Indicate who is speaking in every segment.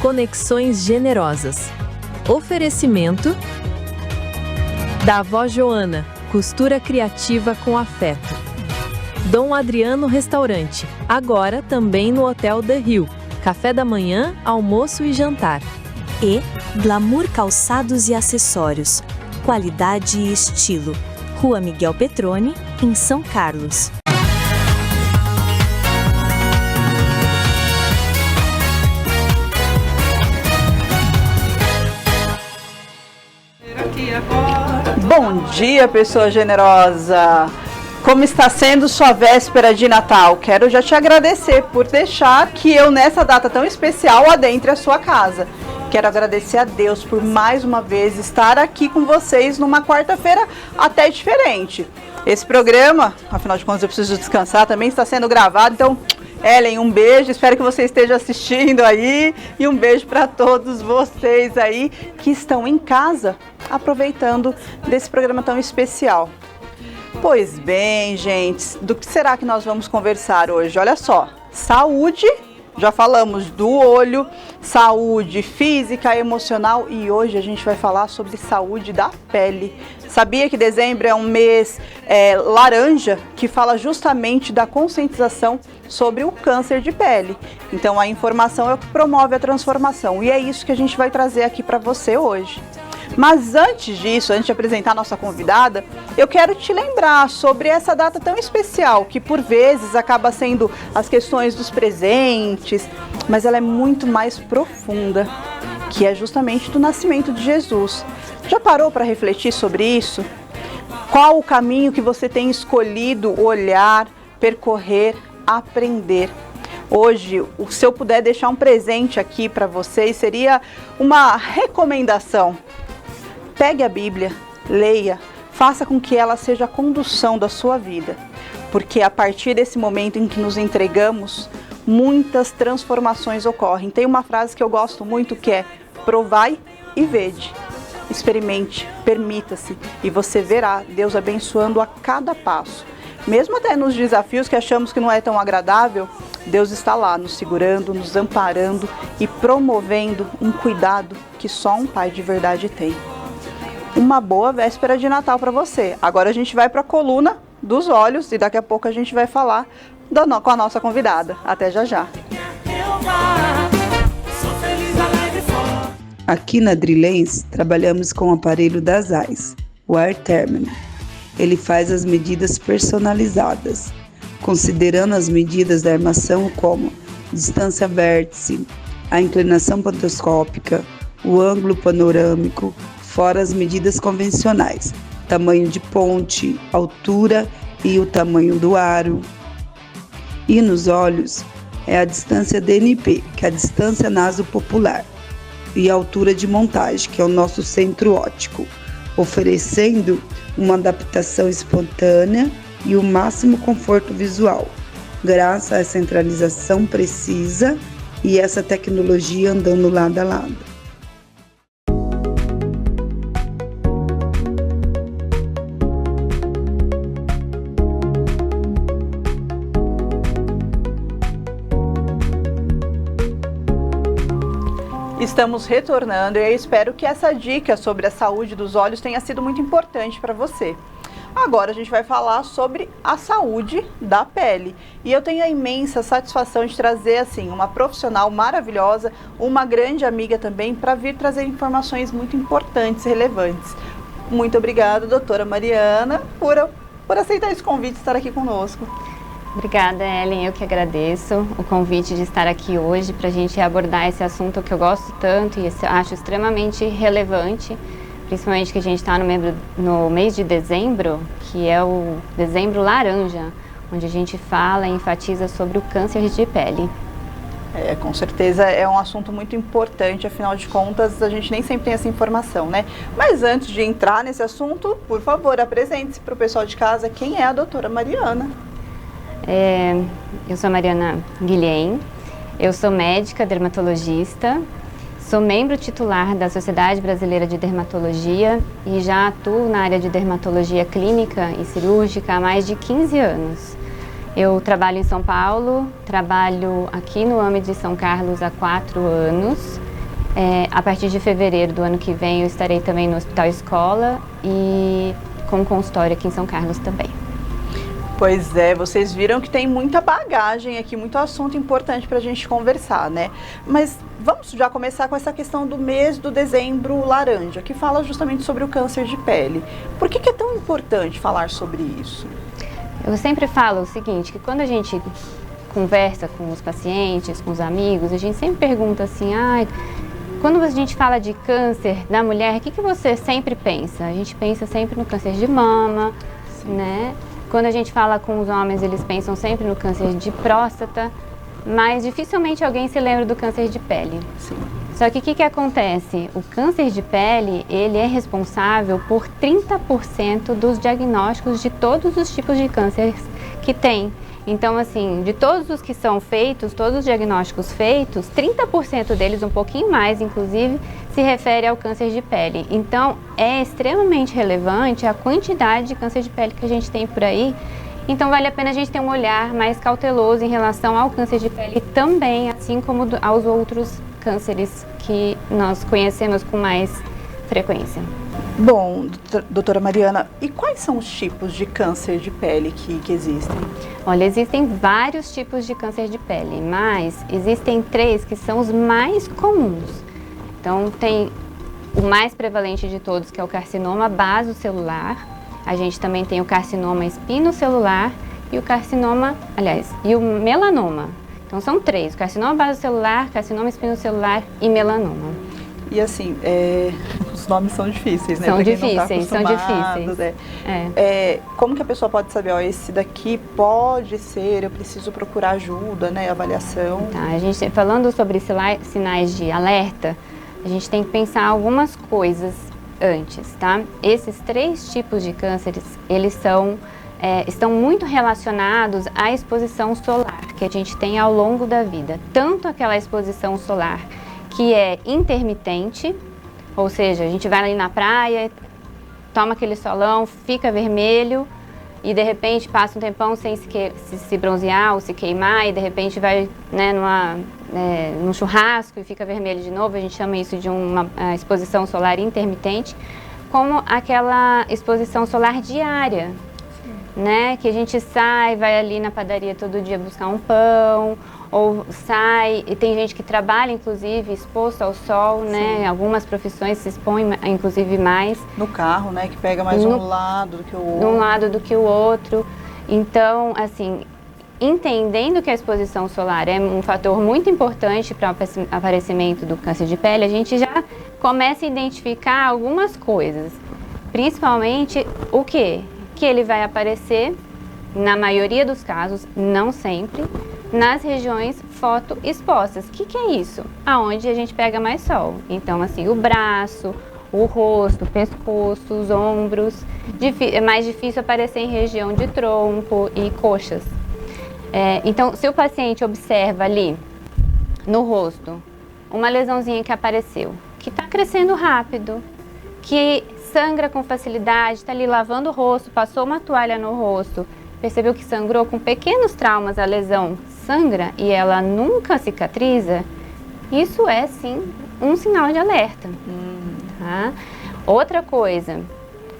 Speaker 1: Conexões Generosas. Oferecimento da Avó Joana, costura criativa com afeto. Dom Adriano Restaurante, agora também no Hotel The Hill. Café da manhã, almoço e jantar.
Speaker 2: E Glamour Calçados e Acessórios. Qualidade e estilo. Rua Miguel Petroni, em São Carlos.
Speaker 3: Bom dia, pessoa generosa! Como está sendo sua véspera de Natal? Quero já te agradecer por deixar que eu, nessa data tão especial, adentre a sua casa. Quero agradecer a Deus por mais uma vez estar aqui com vocês numa quarta-feira até diferente. Esse programa, afinal de contas eu preciso descansar, também está sendo gravado, então, Ellen, um beijo, espero que você esteja assistindo aí e um beijo para todos vocês aí que estão em casa aproveitando desse programa tão especial. Pois bem, gente, do que será que nós vamos conversar hoje? Olha só, saúde, já falamos do olho, saúde física, emocional e hoje a gente vai falar sobre saúde da pele. Sabia que dezembro é um mês laranja que fala justamente da conscientização sobre o câncer de pele. Então a informação é o que promove a transformação e é isso que a gente vai trazer aqui para você hoje. Mas antes disso, antes de apresentar a nossa convidada, eu quero te lembrar sobre essa data tão especial, que por vezes acaba sendo as questões dos presentes, mas ela é muito mais profunda, que é justamente do nascimento de Jesus. Já parou para refletir sobre isso? Qual o caminho que você tem escolhido olhar, percorrer, aprender? Hoje, se eu puder deixar um presente aqui para vocês, seria uma recomendação. Pegue a Bíblia, leia, faça com que ela seja a condução da sua vida, porque a partir desse momento em que nos entregamos, muitas transformações ocorrem. Tem uma frase que eu gosto muito que é: provai e vede. Experimente, permita-se e você verá Deus abençoando a cada passo. Mesmo até nos desafios que achamos que não é tão agradável, Deus está lá nos segurando, nos amparando e promovendo um cuidado que só um pai de verdade tem. Uma boa véspera de Natal para você. Agora a gente vai para a coluna dos olhos e daqui a pouco a gente vai falar com a nossa convidada. Até já já.
Speaker 4: Aqui na Drilens trabalhamos com o aparelho da Zeiss, o Air Terminal. Ele faz as medidas personalizadas, considerando as medidas da armação como distância vértice, a inclinação pantoscópica, o ângulo panorâmico, fora as medidas convencionais, tamanho de ponte, altura e o tamanho do aro. E nos olhos é a distância DNP, que é a distância nasopopular, e a altura de montagem, que é o nosso centro óptico, oferecendo uma adaptação espontânea e o máximo conforto visual, graças à centralização precisa e essa tecnologia andando lado a lado.
Speaker 3: Estamos retornando e eu espero que essa dica sobre a saúde dos olhos tenha sido muito importante para você. Agora a gente vai falar sobre a saúde da pele. E eu tenho a imensa satisfação de trazer assim uma profissional maravilhosa, uma grande amiga também, para vir trazer informações muito importantes e relevantes. Muito obrigada, doutora Mariana, por aceitar esse convite e estar aqui conosco.
Speaker 5: Obrigada, Ellen. Eu que agradeço o convite de estar aqui hoje para a gente abordar esse assunto que eu gosto tanto e acho extremamente relevante, principalmente que a gente está no mês de dezembro, que é o dezembro laranja, onde a gente fala e enfatiza sobre o câncer de pele.
Speaker 3: Com certeza é um assunto muito importante, afinal de contas a gente nem sempre tem essa informação, né? Mas antes de entrar nesse assunto, por favor, apresente-se para o pessoal de casa quem é a doutora Mariana.
Speaker 5: Eu sou a Mariana Guilhem, eu sou médica dermatologista, sou membro titular da Sociedade Brasileira de Dermatologia e já atuo na área de dermatologia clínica e cirúrgica há mais de 15 anos. Eu trabalho em São Paulo, trabalho aqui no AME de São Carlos há 4 anos A partir de fevereiro do ano que vem eu estarei também no Hospital Escola e com consultório aqui em São Carlos também.
Speaker 3: Pois é, vocês viram que tem muita bagagem aqui, muito assunto importante para a gente conversar, né? Mas vamos já começar com essa questão do mês do dezembro laranja, que fala justamente sobre o câncer de pele. Por que é tão importante falar sobre isso?
Speaker 5: Eu sempre falo o seguinte, que quando a gente conversa com os pacientes, com os amigos, a gente sempre pergunta assim, quando a gente fala de câncer da mulher, o que você sempre pensa? A gente pensa sempre no câncer de mama, né? Quando a gente fala com os homens, eles pensam sempre no câncer de próstata, mas dificilmente alguém se lembra do câncer de pele.
Speaker 3: Sim.
Speaker 5: Só que o que acontece? O câncer de pele, ele é responsável por 30% dos diagnósticos de todos os tipos de câncer que tem. Então, assim, de todos os que são feitos, todos os diagnósticos feitos, 30% deles, um pouquinho mais, inclusive, se refere ao câncer de pele. Então, é extremamente relevante a quantidade de câncer de pele que a gente tem por aí. Então, vale a pena a gente ter um olhar mais cauteloso em relação ao câncer de pele também, assim como aos outros cânceres que nós conhecemos com mais frequência.
Speaker 3: Bom, doutora Mariana, e quais são os tipos de câncer de pele que existem?
Speaker 5: Olha, existem vários tipos de câncer de pele, mas existem 3 que são os mais comuns. Então, tem o mais prevalente de todos, que é o carcinoma basocelular. A gente também tem o carcinoma espinocelular e o melanoma. Então, são 3, o carcinoma basocelular, carcinoma espinocelular e melanoma.
Speaker 3: E assim, os nomes são difíceis, né?
Speaker 5: São difíceis, são difíceis.
Speaker 3: Né? Como que a pessoa pode saber, esse daqui pode ser, eu preciso procurar ajuda, né? Avaliação.
Speaker 5: Tá, a gente, falando sobre sinais de alerta, a gente tem que pensar algumas coisas antes, tá? Esses 3 tipos de cânceres, eles estão muito relacionados à exposição solar que a gente tem ao longo da vida. Tanto aquela exposição solar que é intermitente, ou seja, a gente vai ali na praia, toma aquele solão, fica vermelho e de repente passa um tempão sem se bronzear ou se queimar e de repente vai, né, num churrasco e fica vermelho de novo. A gente chama isso de uma exposição solar intermitente, como aquela exposição solar diária, né, que a gente sai, vai ali na padaria todo dia buscar um pão, ou sai, e tem gente que trabalha, inclusive, exposto ao sol, né? Algumas profissões se expõem, inclusive, mais.
Speaker 3: No carro, né? Que pega mais um lado do que o outro.
Speaker 5: De um lado do que o outro. Então, assim, entendendo que a exposição solar é um fator muito importante para o aparecimento do câncer de pele, a gente já começa a identificar algumas coisas. Principalmente, o quê? Que ele vai aparecer, na maioria dos casos, não sempre, nas regiões fotoexpostas. O que é isso? Aonde a gente pega mais sol. Então, assim, o braço, o rosto, o pescoço, os ombros. É mais difícil aparecer em região de tronco e coxas. Então, se o paciente observa ali, no rosto, uma lesãozinha que apareceu, que está crescendo rápido, que sangra com facilidade, está ali lavando o rosto, passou uma toalha no rosto, percebeu que sangrou com pequenos traumas, a lesão sangra e ela nunca cicatriza, isso é sim um sinal de alerta. Tá? Outra coisa,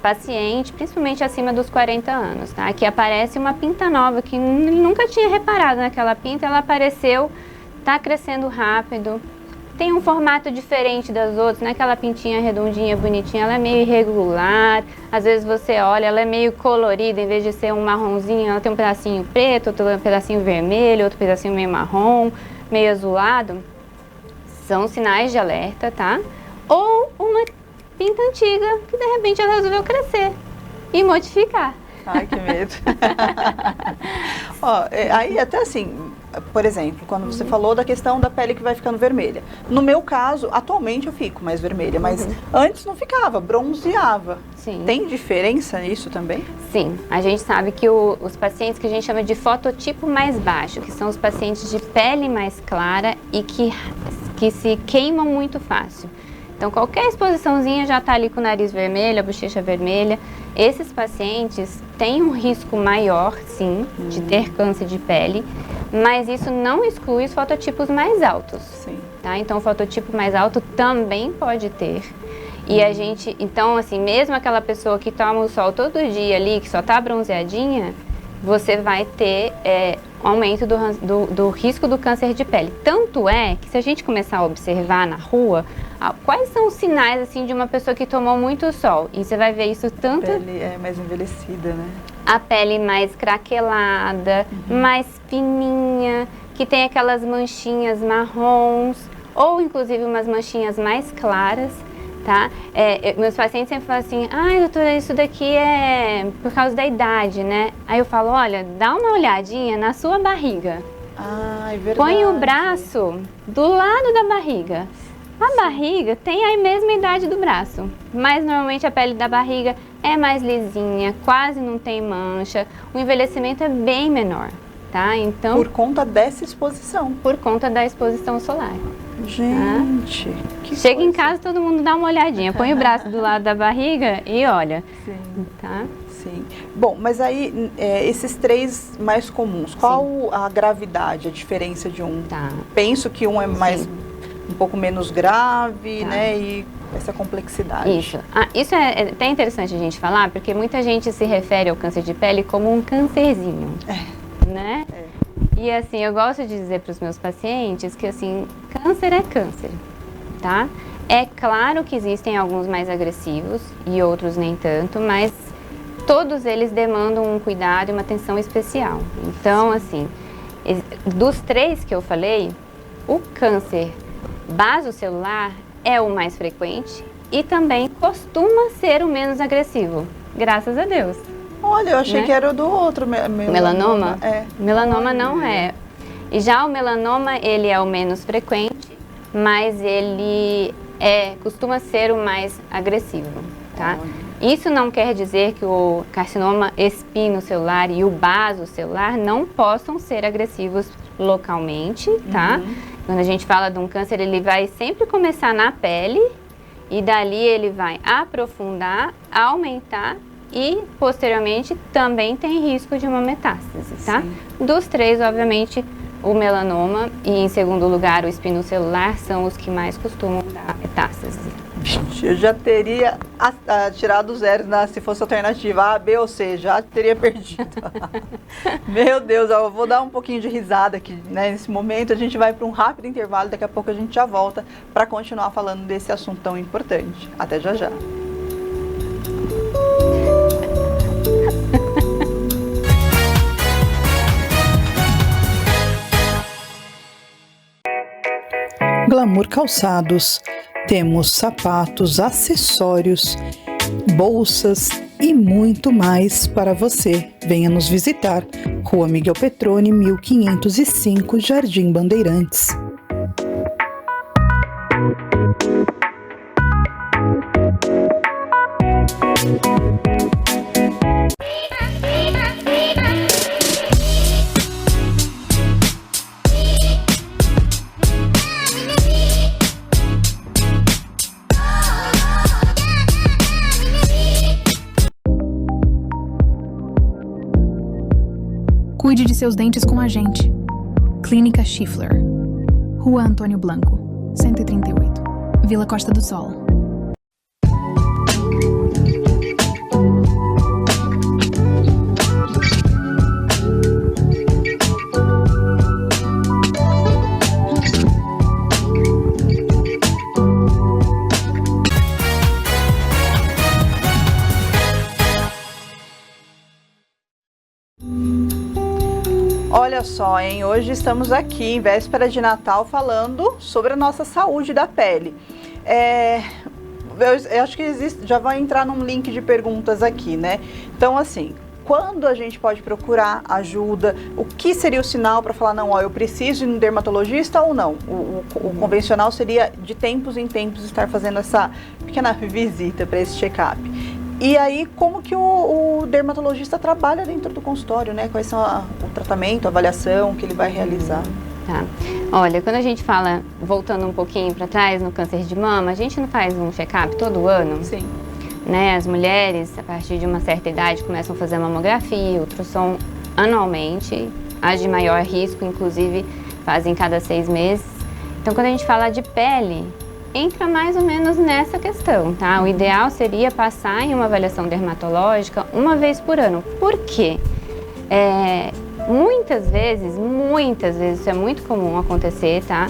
Speaker 5: paciente, principalmente acima dos 40 anos, tá? Que aparece uma pinta nova, que nunca tinha reparado naquela pinta, ela apareceu, está crescendo rápido, tem um formato diferente das outras, não é aquela pintinha redondinha, bonitinha, ela é meio irregular, às vezes você olha, ela é meio colorida, em vez de ser um marronzinho, ela tem um pedacinho preto, outro pedacinho vermelho, outro pedacinho meio marrom, meio azulado, são sinais de alerta, tá? Ou uma pinta antiga, que de repente ela resolveu crescer e modificar.
Speaker 3: Ai, que medo. Aí até assim, por exemplo, quando você falou da questão da pele que vai ficando vermelha. No meu caso, atualmente eu fico mais vermelha, mas antes não ficava, bronzeava.
Speaker 5: Sim.
Speaker 3: Tem diferença nisso também?
Speaker 5: Sim, a gente sabe que os pacientes que a gente chama de fototipo mais baixo, que são os pacientes de pele mais clara e que se queimam muito fácil. Então, qualquer exposiçãozinha já está ali com o nariz vermelho, a bochecha vermelha. Esses pacientes têm um risco maior, sim, de ter câncer de pele, mas isso não exclui os fototipos mais altos.
Speaker 3: Sim.
Speaker 5: tá? Então o fototipo mais alto também pode ter. E a gente, então assim, mesmo aquela pessoa que toma o sol todo dia ali, que só tá bronzeadinha, você vai ter aumento do risco do câncer de pele. Tanto é que se a gente começar a observar na rua, quais são os sinais assim de uma pessoa que tomou muito sol? E você vai ver isso tanto...
Speaker 3: A pele é mais envelhecida, né?
Speaker 5: A pele mais craquelada, mais fininha, que tem aquelas manchinhas marrons, ou inclusive umas manchinhas mais claras, tá? Meus pacientes sempre falam assim, ai doutora, isso daqui é por causa da idade, né? Aí eu falo, olha, dá uma olhadinha na sua barriga.
Speaker 3: Ah, é verdade.
Speaker 5: Põe o braço do lado da barriga. A barriga tem a mesma idade do braço, mas normalmente a pele da barriga é mais lisinha, quase não tem mancha, o envelhecimento é bem menor, tá? Então,
Speaker 3: por conta dessa exposição.
Speaker 5: Por conta da exposição solar.
Speaker 3: Gente,
Speaker 5: tá?
Speaker 3: Que
Speaker 5: Chega
Speaker 3: coisa.
Speaker 5: em casa, todo mundo dá uma olhadinha, põe o braço do lado da barriga e olha.
Speaker 3: Sim.
Speaker 5: Tá?
Speaker 3: Sim. Bom, mas aí, esses 3 mais comuns, qual a gravidade, a diferença de um?
Speaker 5: Tá.
Speaker 3: Penso que um é mais,
Speaker 5: Sim.
Speaker 3: um pouco menos grave,
Speaker 5: Tá.
Speaker 3: né, e essa complexidade.
Speaker 5: Isso. Isso é até interessante a gente falar, porque muita gente se refere ao câncer de pele como um cancerzinho, né? E assim, eu gosto de dizer para os meus pacientes que assim, câncer é câncer, tá? É claro que existem alguns mais agressivos e outros nem tanto, mas todos eles demandam um cuidado e uma atenção especial. Então, assim, dos 3 que eu falei, o câncer basocelular é o mais frequente e também costuma ser o menos agressivo, graças a Deus.
Speaker 3: Olha, eu achei
Speaker 5: né?
Speaker 3: que era o do outro
Speaker 5: Melanoma?
Speaker 3: É.
Speaker 5: Melanoma não é. E já o melanoma, ele é o menos frequente, mas ele costuma ser o mais agressivo, tá? Isso não quer dizer que o carcinoma espinocelular e o basocelular não possam ser agressivos localmente, tá? Quando a gente fala de um câncer, ele vai sempre começar na pele e dali ele vai aprofundar, aumentar e posteriormente também tem risco de uma metástase, tá?
Speaker 3: Sim.
Speaker 5: Dos 3, obviamente, o melanoma e em segundo lugar o espinocelular são os que mais costumam dar metástase.
Speaker 3: Eu já teria tirado 0 se fosse alternativa A, B ou C, já teria perdido. Meu Deus, eu vou dar um pouquinho de risada aqui, né? Nesse momento a gente vai para um rápido intervalo, daqui a pouco a gente já volta para continuar falando desse assunto tão importante. Até já já.
Speaker 6: Glamour Calçados. Temos sapatos, acessórios, bolsas e muito mais para você. Venha nos visitar. Rua Miguel Petroni, 1505, Jardim Bandeirantes.
Speaker 7: Cuide de seus dentes com a gente. Clínica Schiffler. Rua Antônio Blanco, 138. Vila Costa do Sol.
Speaker 3: Olha só, hein? Hoje estamos aqui em véspera de Natal falando sobre a nossa saúde da pele. Eu acho que já vai entrar num link de perguntas aqui, né? Então, assim, quando a gente pode procurar ajuda? O que seria o sinal para falar, não, ó, eu preciso ir no dermatologista ou não? O convencional seria de tempos em tempos estar fazendo essa pequena visita para esse check-up. E aí, como que o dermatologista trabalha dentro do consultório, né? Quais são o tratamento, a avaliação que ele vai realizar?
Speaker 5: Tá. Olha, quando a gente fala, voltando um pouquinho para trás, no câncer de mama, a gente não faz um check-up todo ano?
Speaker 3: Sim.
Speaker 5: Né? As mulheres, a partir de uma certa idade, começam a fazer mamografia, ultrassom anualmente. As de maior risco, inclusive, fazem cada 6 meses. Então, quando a gente fala de pele, entra mais ou menos nessa questão, tá? O ideal seria passar em uma avaliação dermatológica uma vez por ano. Por quê? Muitas vezes, isso é muito comum acontecer, tá?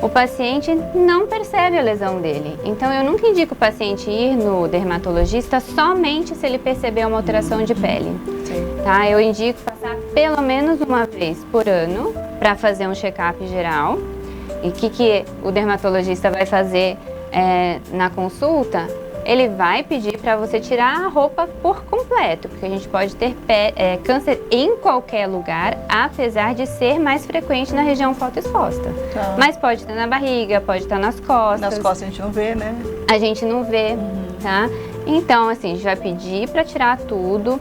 Speaker 5: O paciente não percebe a lesão dele. Então, eu nunca indico o paciente ir no dermatologista somente se ele perceber uma alteração de pele. Tá? Eu indico passar pelo menos uma vez por ano para fazer um check-up geral. E o que o dermatologista vai fazer na consulta? Ele vai pedir para você tirar a roupa por completo, porque a gente pode ter câncer em qualquer lugar, apesar de ser mais frequente na região fotoexposta.
Speaker 3: Tá.
Speaker 5: Mas pode estar na barriga, pode estar nas costas.
Speaker 3: Nas costas a gente não vê, né?
Speaker 5: A gente não vê, tá? Então, assim, a gente vai pedir para tirar tudo.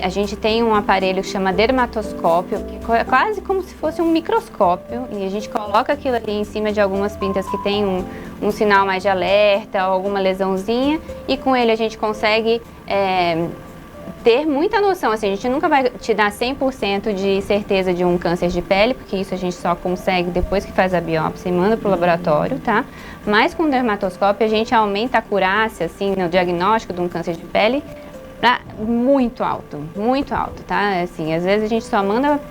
Speaker 5: A gente tem um aparelho que chama dermatoscópio, que é quase como se fosse um microscópio, e a gente coloca aquilo ali em cima de algumas pintas que tem um sinal mais de alerta ou alguma lesãozinha, e com ele a gente consegue ter muita noção. Assim, a gente nunca vai te dar 100% de certeza de um câncer de pele, porque isso a gente só consegue depois que faz a biópsia e manda para o laboratório, tá? Mas com o dermatoscópio a gente aumenta a acurácia, assim, no diagnóstico de um câncer de pele, muito alto, tá? Assim, às vezes a gente só manda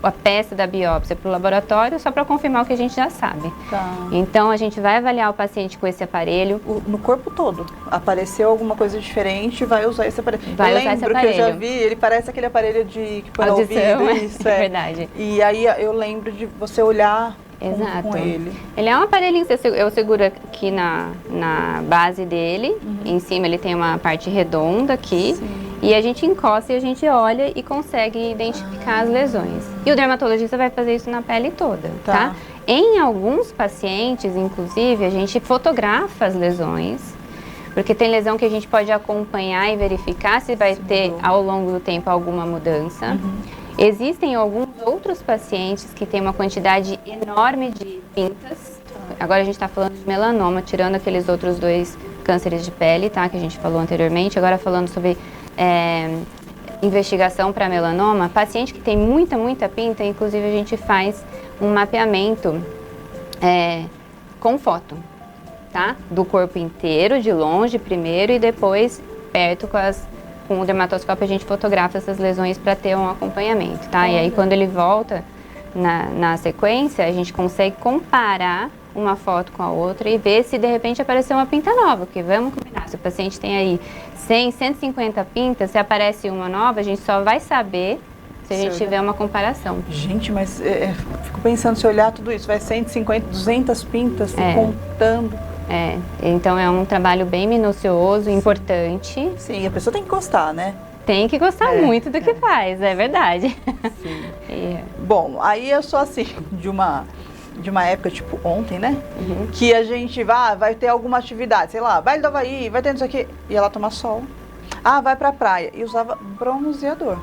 Speaker 5: a peça da biópsia para o laboratório só para confirmar o que a gente já sabe.
Speaker 3: Tá.
Speaker 5: Então, a gente vai avaliar o paciente com esse aparelho.
Speaker 3: No corpo todo. Apareceu alguma coisa diferente, vai usar esse aparelho.
Speaker 5: Vai usar esse aparelho.
Speaker 3: Que eu já vi, ele parece aquele aparelho que põe no
Speaker 5: audição,
Speaker 3: ouvido. Isso,
Speaker 5: é verdade.
Speaker 3: E aí eu lembro de você olhar
Speaker 5: Exato.
Speaker 3: com ele.
Speaker 5: Ele é um aparelhinho, eu seguro aqui na base dele, em cima ele tem uma parte redonda aqui, e a gente encosta e a gente olha e consegue identificar as lesões. E o dermatologista vai fazer isso na pele toda, tá? Em alguns pacientes, inclusive, a gente fotografa as lesões, porque tem lesão que a gente pode acompanhar e verificar se vai ter ao longo do tempo alguma mudança. Existem alguns outros pacientes que têm uma quantidade enorme de pintas. Agora a gente está falando de melanoma, tirando aqueles outros 2 cânceres de pele, tá? Que a gente falou anteriormente. Agora falando sobre investigação para melanoma. Paciente que tem muita pinta, inclusive a gente faz um mapeamento com foto, tá? Do corpo inteiro, de longe primeiro e depois perto com o dermatoscópio a gente fotografa essas lesões para ter um acompanhamento, tá? E aí quando ele volta na sequência, a gente consegue comparar uma foto com a outra e ver se de repente apareceu uma pinta nova, porque vamos combinar, se o paciente tem aí 100, 150 pintas, se aparece uma nova, a gente só vai saber se a gente tiver uma comparação.
Speaker 3: Gente, mas fico pensando, se olhar tudo isso, vai 150, 200 pintas, contando.
Speaker 5: Então é um trabalho bem minucioso, importante.
Speaker 3: Sim, a pessoa tem que gostar, né?
Speaker 5: Tem que gostar muito do que faz, é verdade.
Speaker 3: Sim. Bom, aí eu sou assim, de uma época, tipo ontem, né? Que a gente vai ter alguma atividade, sei lá, baile do Havaí, vai ter não sei o quê, ia lá tomar sol. Vai pra praia, e usava bronzeador.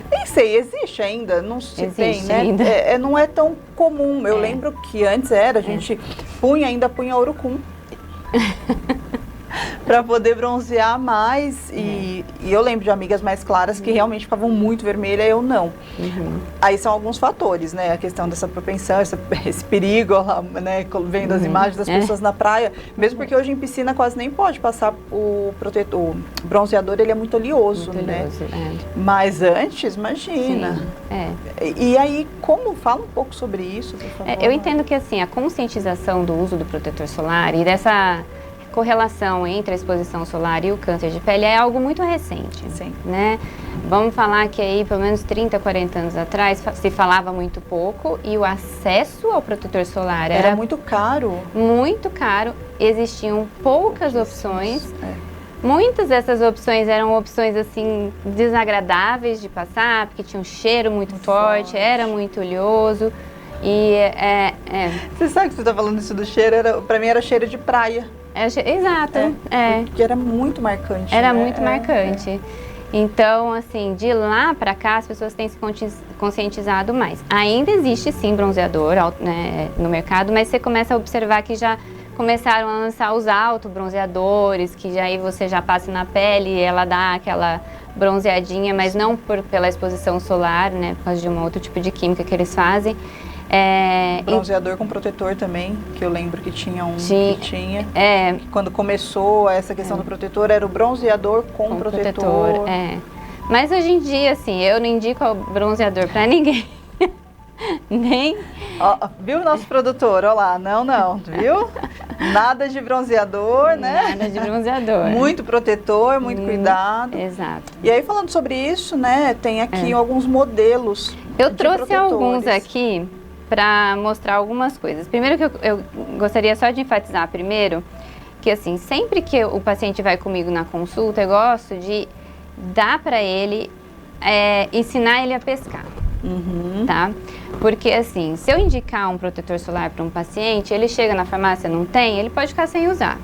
Speaker 3: Nem sei, existe ainda, não se tem, né?
Speaker 5: Ainda.
Speaker 3: Não é tão comum. Eu lembro que antes a gente ainda punha urucum para poder bronzear mais. E eu lembro de amigas mais claras que realmente ficavam muito vermelhas, eu não. Aí são alguns fatores, né? A questão dessa propensão, esse perigo, né? Vendo as imagens das pessoas na praia. Mesmo porque hoje em piscina quase nem pode passar o protetor. O bronzeador, ele é muito oleoso, né? Mas antes, imagina.
Speaker 5: Sim,
Speaker 3: E aí, fala um pouco sobre isso, por favor.
Speaker 5: Eu entendo que assim, a conscientização do uso do protetor solar e dessa correlação entre a exposição solar e o câncer de pele é algo muito recente, né? Vamos falar que aí, pelo menos 30, 40 anos atrás, se falava muito pouco e o acesso ao protetor solar era
Speaker 3: muito caro.
Speaker 5: Muito caro, existiam poucas opções. Muitas dessas opções eram opções, assim, desagradáveis de passar, porque tinha um cheiro muito forte, era muito oleoso. E
Speaker 3: Você sabe que você está falando isso do cheiro? Pra mim era cheiro de praia.
Speaker 5: Exato.
Speaker 3: Porque era muito marcante.
Speaker 5: Era muito marcante. Então, assim, de lá para cá, as pessoas têm se conscientizado mais. Ainda existe, sim, bronzeador no mercado, mas você começa a observar que já começaram a lançar os autobronzeadores, que aí você já passa na pele e ela dá aquela bronzeadinha, mas não pela exposição solar, né, por causa de um outro tipo de química que eles fazem.
Speaker 3: Bronzeador com protetor também, que eu lembro que tinha um que tinha. Quando começou essa questão do protetor, era o bronzeador com protetor.
Speaker 5: Mas hoje em dia, assim, eu não indico o bronzeador pra ninguém. Nem.
Speaker 3: Viu o nosso produtor? Olha lá, não, viu? Nada de bronzeador, né?
Speaker 5: Nada de bronzeador.
Speaker 3: Muito protetor, muito cuidado.
Speaker 5: Exato.
Speaker 3: E aí, falando sobre isso, né, tem aqui alguns modelos.
Speaker 5: Eu trouxe alguns aqui para mostrar algumas coisas. Primeiro que eu gostaria só de enfatizar primeiro, que assim, sempre que o paciente vai comigo na consulta, eu gosto de dar para ele, ensinar ele a pescar. Tá? Porque assim, se eu indicar um protetor solar para um paciente, ele chega na farmácia, não tem, ele pode ficar sem usar.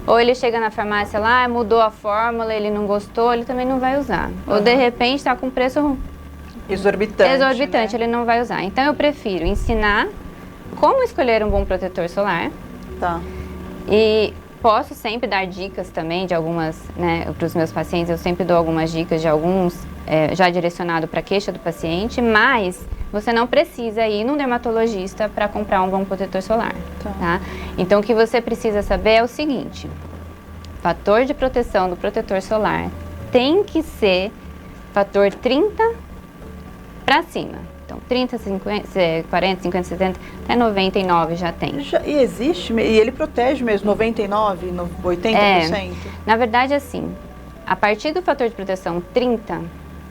Speaker 5: Ou ele chega na farmácia lá, mudou a fórmula, ele não gostou, ele também não vai usar. Ou de repente está com preço exorbitante, né? Ele não vai usar. Então eu prefiro ensinar como escolher um bom protetor solar.
Speaker 3: Tá.
Speaker 5: E posso sempre dar dicas também de algumas, né, para os meus pacientes, eu sempre dou algumas dicas de alguns já direcionado para a queixa do paciente, mas você não precisa ir num dermatologista para comprar um bom protetor solar, tá? Então o que você precisa saber é o seguinte: fator de proteção do protetor solar tem que ser fator 30 para cima. Então 30, 50, 40, 50, 70, até 99 já tem.
Speaker 3: E existe, e ele protege mesmo 99, 80%?
Speaker 5: Na verdade, assim, a partir do fator de proteção 30,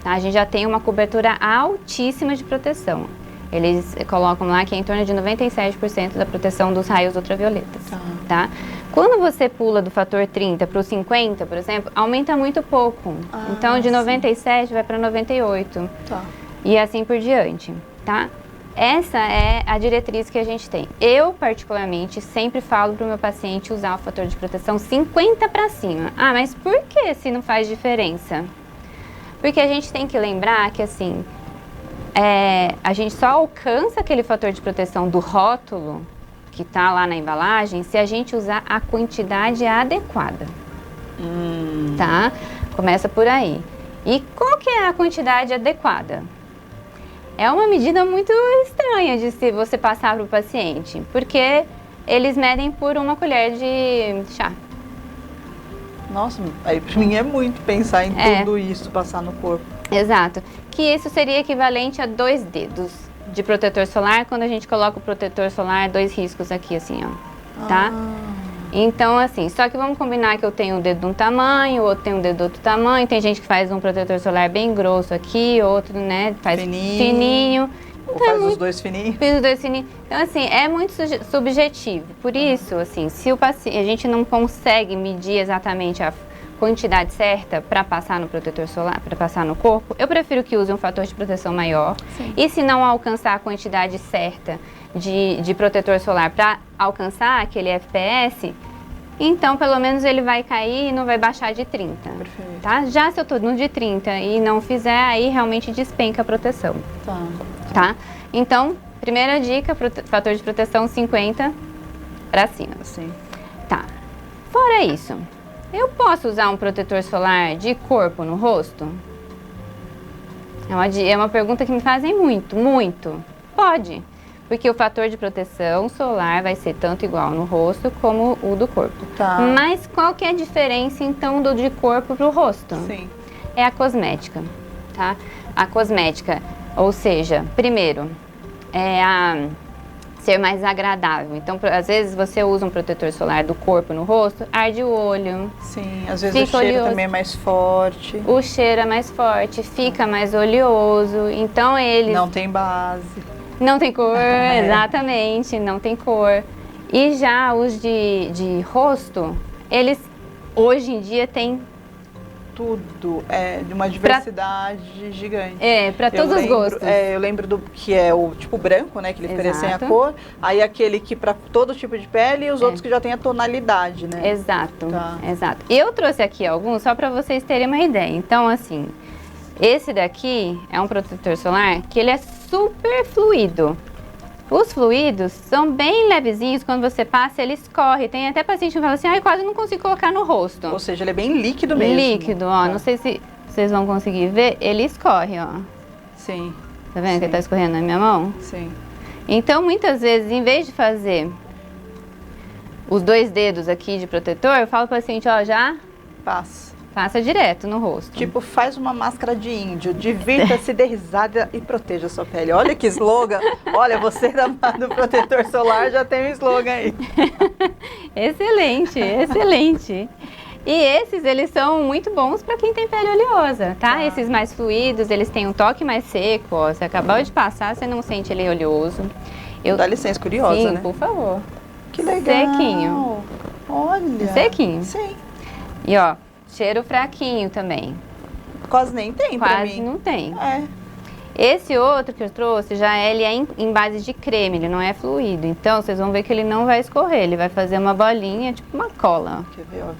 Speaker 5: tá, a gente já tem uma cobertura altíssima de proteção. Eles colocam lá que é em torno de 97% da proteção dos raios ultravioletas, tá? Quando você pula do fator 30 para o 50, por exemplo, aumenta muito pouco. Então, de 97 vai para 98.
Speaker 3: Tá.
Speaker 5: E assim por diante, tá? Essa é a diretriz que a gente tem. Eu, particularmente, sempre falo para o meu paciente usar o fator de proteção 50 para cima. Mas por que se não faz diferença? Porque a gente tem que lembrar que, assim, a gente só alcança aquele fator de proteção do rótulo, que está lá na embalagem, se a gente usar a quantidade adequada, tá? Começa por aí. E qual que é a quantidade adequada? É uma medida muito estranha de se você passar para o paciente, porque eles medem por uma colher de chá.
Speaker 3: Nossa, aí para mim é muito pensar em tudo isso, passar no corpo.
Speaker 5: Exato. Que isso seria equivalente a 2 dedos de protetor solar, quando a gente coloca o protetor solar, 2 riscos aqui, assim, ó, tá? Então, assim, só que vamos combinar que eu tenho um dedo de um tamanho, outro tem um dedo de outro tamanho. Tem gente que faz um protetor solar bem grosso aqui, outro, né, faz fininho.
Speaker 3: Ou faz os 2 fininhos.
Speaker 5: Fiz os 2 fininhos. Então, assim, é muito subjetivo. Por isso, assim, se o paciente, a gente não consegue medir exatamente a quantidade certa para passar no protetor solar, para passar no corpo, eu prefiro que use um fator de proteção maior. Sim. E se não alcançar a quantidade certa de protetor solar para alcançar aquele FPS, então pelo menos ele vai cair e não vai baixar de 30.
Speaker 3: Perfeito.
Speaker 5: Tá? Já se eu estou no de 30 e não fizer, aí realmente despenca a proteção. Tá? Então, primeira dica, fator de proteção 50 para cima.
Speaker 3: Sim.
Speaker 5: Tá. Fora isso, eu posso usar um protetor solar de corpo no rosto? É uma pergunta que me fazem muito. Pode. Porque o fator de proteção solar vai ser tanto igual no rosto como o do corpo.
Speaker 3: Tá.
Speaker 5: Mas qual que é a diferença, então, do de corpo para o rosto?
Speaker 3: Sim.
Speaker 5: É a cosmética, tá? A cosmética, ou seja, primeiro, ser mais agradável. Então, às vezes, você usa um protetor solar do corpo no rosto, arde o olho.
Speaker 3: Sim, às vezes o cheiro também é mais forte.
Speaker 5: O cheiro é mais forte, fica mais oleoso, então ele...
Speaker 3: Não tem base.
Speaker 5: Não tem cor, exatamente, não tem cor. E já os de rosto, eles hoje em dia têm
Speaker 3: tudo, de uma diversidade gigante.
Speaker 5: Para todos os gostos.
Speaker 3: Eu lembro do que é o tipo branco, né, que ele oferecem a cor, aí aquele que para todo tipo de pele e os outros que já tem a tonalidade, né?
Speaker 5: Exato, exato. Eu trouxe aqui alguns só para vocês terem uma ideia. Então, assim, esse daqui é um protetor solar que ele é super fluido. Os fluidos são bem levezinhos, quando você passa ele escorre. Tem até paciente que fala assim, quase não consigo colocar no rosto.
Speaker 3: Ou seja, ele é bem líquido mesmo.
Speaker 5: Líquido, ó, não sei se vocês vão conseguir ver, ele escorre, ó.
Speaker 3: Sim.
Speaker 5: Tá vendo que ele tá escorrendo na minha mão?
Speaker 3: Sim.
Speaker 5: Então, muitas vezes, em vez de fazer os 2 dedos aqui de protetor, eu falo para o paciente, ó, já passa direto no rosto.
Speaker 3: Tipo, faz uma máscara de índio, divirta-se, dê risada e proteja a sua pele. Olha que slogan. Olha, você do protetor solar já tem um slogan aí.
Speaker 5: Excelente, excelente. E esses, eles são muito bons para quem tem pele oleosa, tá? Esses mais fluidos, eles têm um toque mais seco, ó. Você acabou de passar, você não sente ele oleoso.
Speaker 3: Dá licença, curiosa,
Speaker 5: sim,
Speaker 3: né?
Speaker 5: Por favor.
Speaker 3: Que legal.
Speaker 5: Sequinho.
Speaker 3: Olha.
Speaker 5: Sequinho.
Speaker 3: Sim.
Speaker 5: E ó, cheiro fraquinho também.
Speaker 3: Quase nem tem pra mim.
Speaker 5: Quase não tem.
Speaker 3: É.
Speaker 5: Esse outro que eu trouxe, ele é em base de creme, ele não é fluido. Então, vocês vão ver que ele não vai escorrer, ele vai fazer uma bolinha, tipo uma cola.
Speaker 3: Quer ver, ó,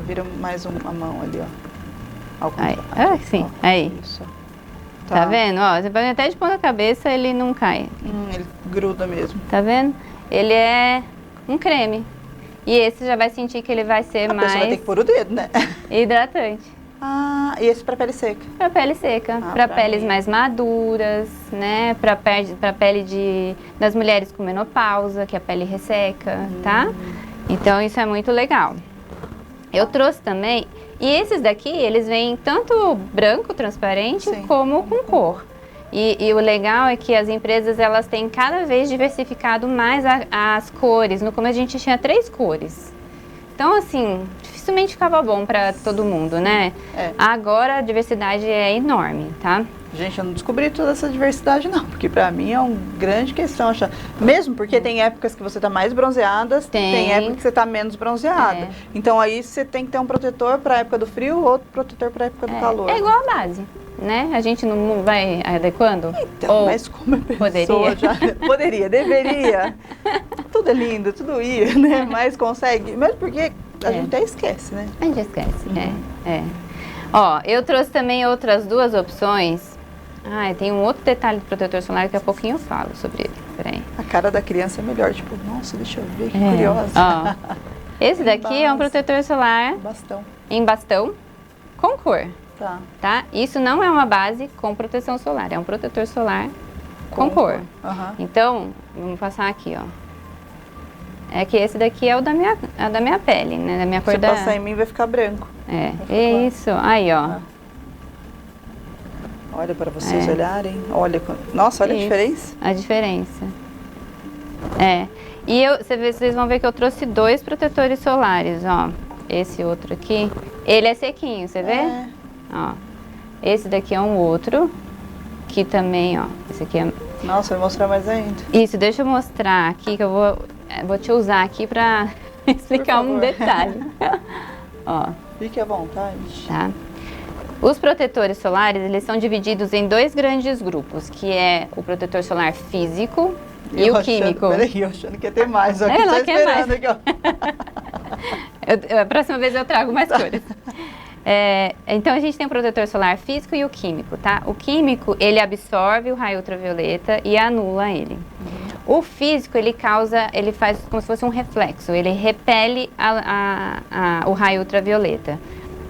Speaker 3: vira mais uma mão ali, ó.
Speaker 5: Aí, sim, ó, aí.
Speaker 3: Isso.
Speaker 5: Tá vendo? Ó, você pode até de ponta cabeça, ele não cai.
Speaker 3: Ele gruda mesmo.
Speaker 5: Tá vendo? Ele é um creme. E esse já vai sentir que ele vai ser mais...
Speaker 3: A pessoa vai ter que pôr o dedo, né?
Speaker 5: Hidratante.
Speaker 3: Ah, e esse pra pele seca?
Speaker 5: Pra pele seca, pra peles
Speaker 3: mim.
Speaker 5: mais maduras, né? Pra pele das mulheres com menopausa, que a pele resseca, tá? Então isso é muito legal. Eu trouxe também, e esses daqui, eles vêm tanto branco, transparente, como com cor. E o legal é que as empresas, elas têm cada vez diversificado mais as cores. No começo a gente tinha 3 cores. Então, assim, dificilmente ficava bom para todo mundo, né? Agora a diversidade é enorme, tá?
Speaker 3: Gente, eu não descobri toda essa diversidade não, porque pra mim é uma grande questão achar. Mesmo porque tem épocas que você tá mais bronzeada, tem épocas que você tá menos bronzeada. Então aí você tem que ter um protetor pra época do frio, outro protetor pra época do calor.
Speaker 5: É igual a base, né? A gente não vai adequando?
Speaker 3: Então, mas como a pessoa poderia, deveria. Tudo é lindo, tudo ia, né? Mas consegue, mesmo porque a gente até esquece, né?
Speaker 5: A gente esquece, Ó, eu trouxe também outras 2 opções. Tem um outro detalhe do protetor solar que daqui a pouquinho eu falo sobre ele. Peraí.
Speaker 3: A cara da criança é melhor, tipo, nossa, deixa eu ver, que curiosa.
Speaker 5: Ó, esse daqui é um protetor solar em bastão com cor. Tá? Isso não é uma base com proteção solar, é um protetor solar com cor. Então, vamos passar aqui, ó. É que esse daqui é o da minha pele, né? Da minha cor.
Speaker 3: Se passar em mim vai ficar branco.
Speaker 5: Isso. Aí, ó.
Speaker 3: Olha para vocês olharem. Olha, nossa, olha a diferença.
Speaker 5: A diferença. E vocês vão ver que eu trouxe 2 protetores solares, ó. Esse outro aqui, ele é sequinho, você vê? Ó. Esse daqui é um outro, que também, ó. Esse aqui é...
Speaker 3: Nossa, vai mostrar mais ainda.
Speaker 5: Isso, deixa eu mostrar aqui, que eu vou te usar aqui pra explicar um detalhe. Ó.
Speaker 3: Fique à vontade.
Speaker 5: Tá? Os protetores solares, eles são divididos em 2 grandes grupos, que é o protetor solar físico e o químico.
Speaker 3: Peraí, eu achando que ia ter mais. Ó,
Speaker 5: ela
Speaker 3: quer mais. Aqui, ó.
Speaker 5: A próxima vez eu trago mais cores. Então a gente tem o protetor solar físico e o químico, tá? O químico, ele absorve o raio ultravioleta e anula ele. O físico, ele faz como se fosse um reflexo, ele repele o raio ultravioleta.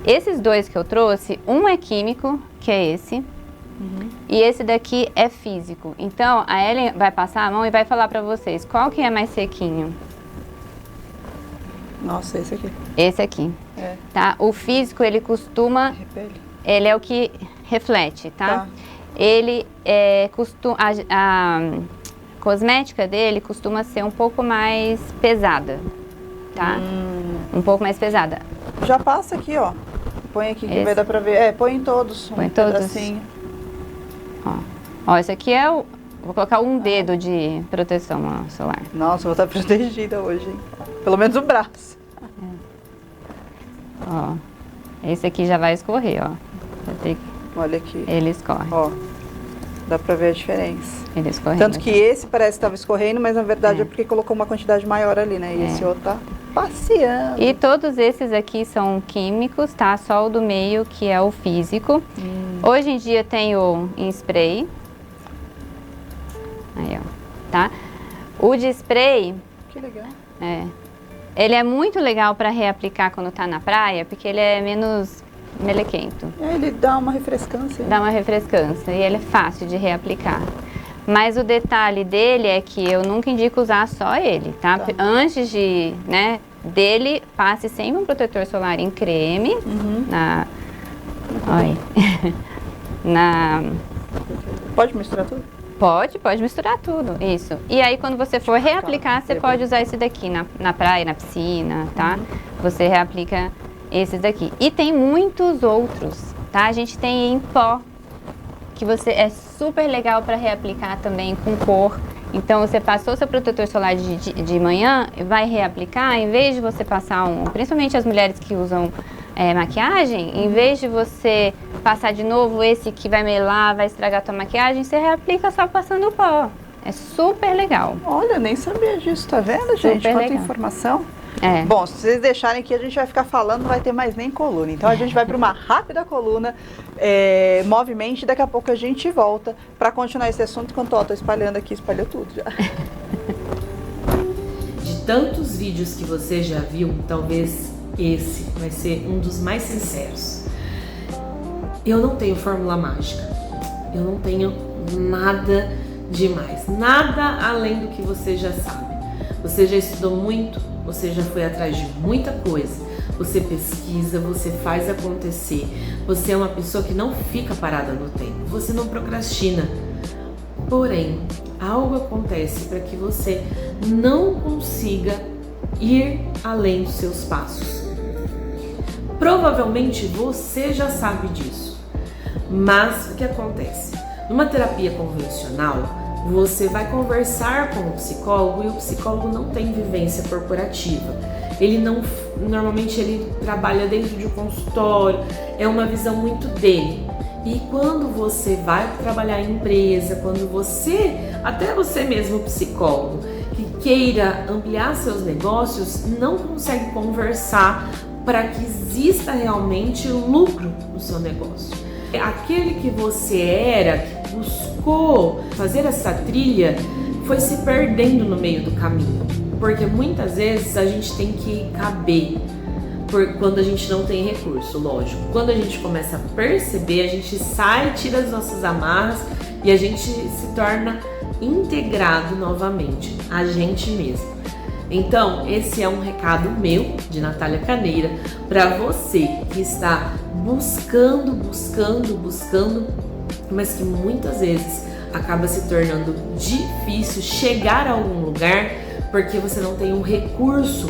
Speaker 5: Esses 2 que eu trouxe, um é químico, que é esse, e esse daqui é físico. Então, a Ellen vai passar a mão e vai falar pra vocês qual que é mais sequinho.
Speaker 3: Nossa, esse aqui.
Speaker 5: Esse aqui. Tá? O físico, ele costuma...
Speaker 3: Repele.
Speaker 5: Ele é o que reflete, tá? Ele a cosmética dele costuma ser um pouco mais pesada, tá? Um pouco mais pesada.
Speaker 3: Já passa aqui, ó. Põe aqui que vai dar pra ver. Põe em todos.
Speaker 5: Põe em todos. Ó, esse aqui é o... Vou colocar um dedo de proteção solar.
Speaker 3: Nossa, eu vou estar protegida hoje, hein? Pelo menos o braço.
Speaker 5: Ó, esse aqui já vai escorrer, ó.
Speaker 3: Olha aqui.
Speaker 5: Ele escorre.
Speaker 3: Ó, dá pra ver a diferença.
Speaker 5: Ele escorre.
Speaker 3: Tanto que esse parece que estava escorrendo, mas na verdade é porque colocou uma quantidade maior ali, né? E esse outro tá passeando.
Speaker 5: E todos esses aqui são químicos, tá? Só o do meio, que é o físico. Hoje em dia tem o em spray. Aí, ó. Tá? O de spray...
Speaker 3: Que legal.
Speaker 5: Ele é muito legal para reaplicar quando tá na praia, porque ele é menos melequento.
Speaker 3: Ele dá uma refrescância.
Speaker 5: Dá uma refrescância e ele é fácil de reaplicar. Mas o detalhe dele é que eu nunca indico usar só ele, tá? Antes de, né, dele, passe sempre um protetor solar em creme
Speaker 3: Pode misturar tudo?
Speaker 5: Pode misturar tudo, isso. E aí quando você for reaplicar, você pode usar esse daqui na praia, na piscina, tá? Você reaplica esses daqui. E tem muitos outros, tá? A gente tem em pó, que é super legal para reaplicar também com cor. Então você passou seu protetor solar de manhã, vai reaplicar, em vez de você passar principalmente as mulheres que usam maquiagem, em vez de você passar de novo esse que vai melar, vai estragar a tua maquiagem, você reaplica só passando o pó. É super legal.
Speaker 3: Olha, nem sabia disso, tá vendo, gente?
Speaker 5: Super
Speaker 3: Quanta
Speaker 5: legal.
Speaker 3: informação. Bom, se vocês deixarem aqui, a gente vai ficar falando, não vai ter mais nem coluna. Então a gente vai para uma rápida coluna, movimento, e daqui a pouco a gente volta para continuar esse assunto, enquanto eu tô espalhando aqui, espalhou tudo já.
Speaker 8: De tantos vídeos que você já viu, talvez esse vai ser um dos mais sinceros. Eu não tenho fórmula mágica, eu não tenho nada demais, nada além do que você já sabe. Você já estudou muito, você já foi atrás de muita coisa, você pesquisa, você faz acontecer, você é uma pessoa que não fica parada no tempo, você não procrastina. Porém, algo acontece para que você não consiga ir além dos seus passos. Provavelmente você já sabe disso, mas o que acontece? Numa terapia convencional, você vai conversar com o psicólogo e o psicólogo não tem vivência corporativa. Normalmente ele trabalha dentro de um consultório, é uma visão muito dele. E quando você vai trabalhar em empresa, quando até você mesmo psicólogo, que queira ampliar seus negócios, não consegue conversar para que exista realmente lucro no seu negócio. Aquele que você era, que buscou fazer essa trilha, foi se perdendo no meio do caminho. Porque muitas vezes a gente tem que caber quando a gente não tem recurso, lógico. Quando a gente começa a perceber, a gente sai, tira as nossas amarras e a gente se torna integrado novamente, a gente mesmo. Então, esse é um recado meu, de Natália Caneira, para você que está buscando, mas que muitas vezes acaba se tornando difícil chegar a algum lugar porque você não tem um recurso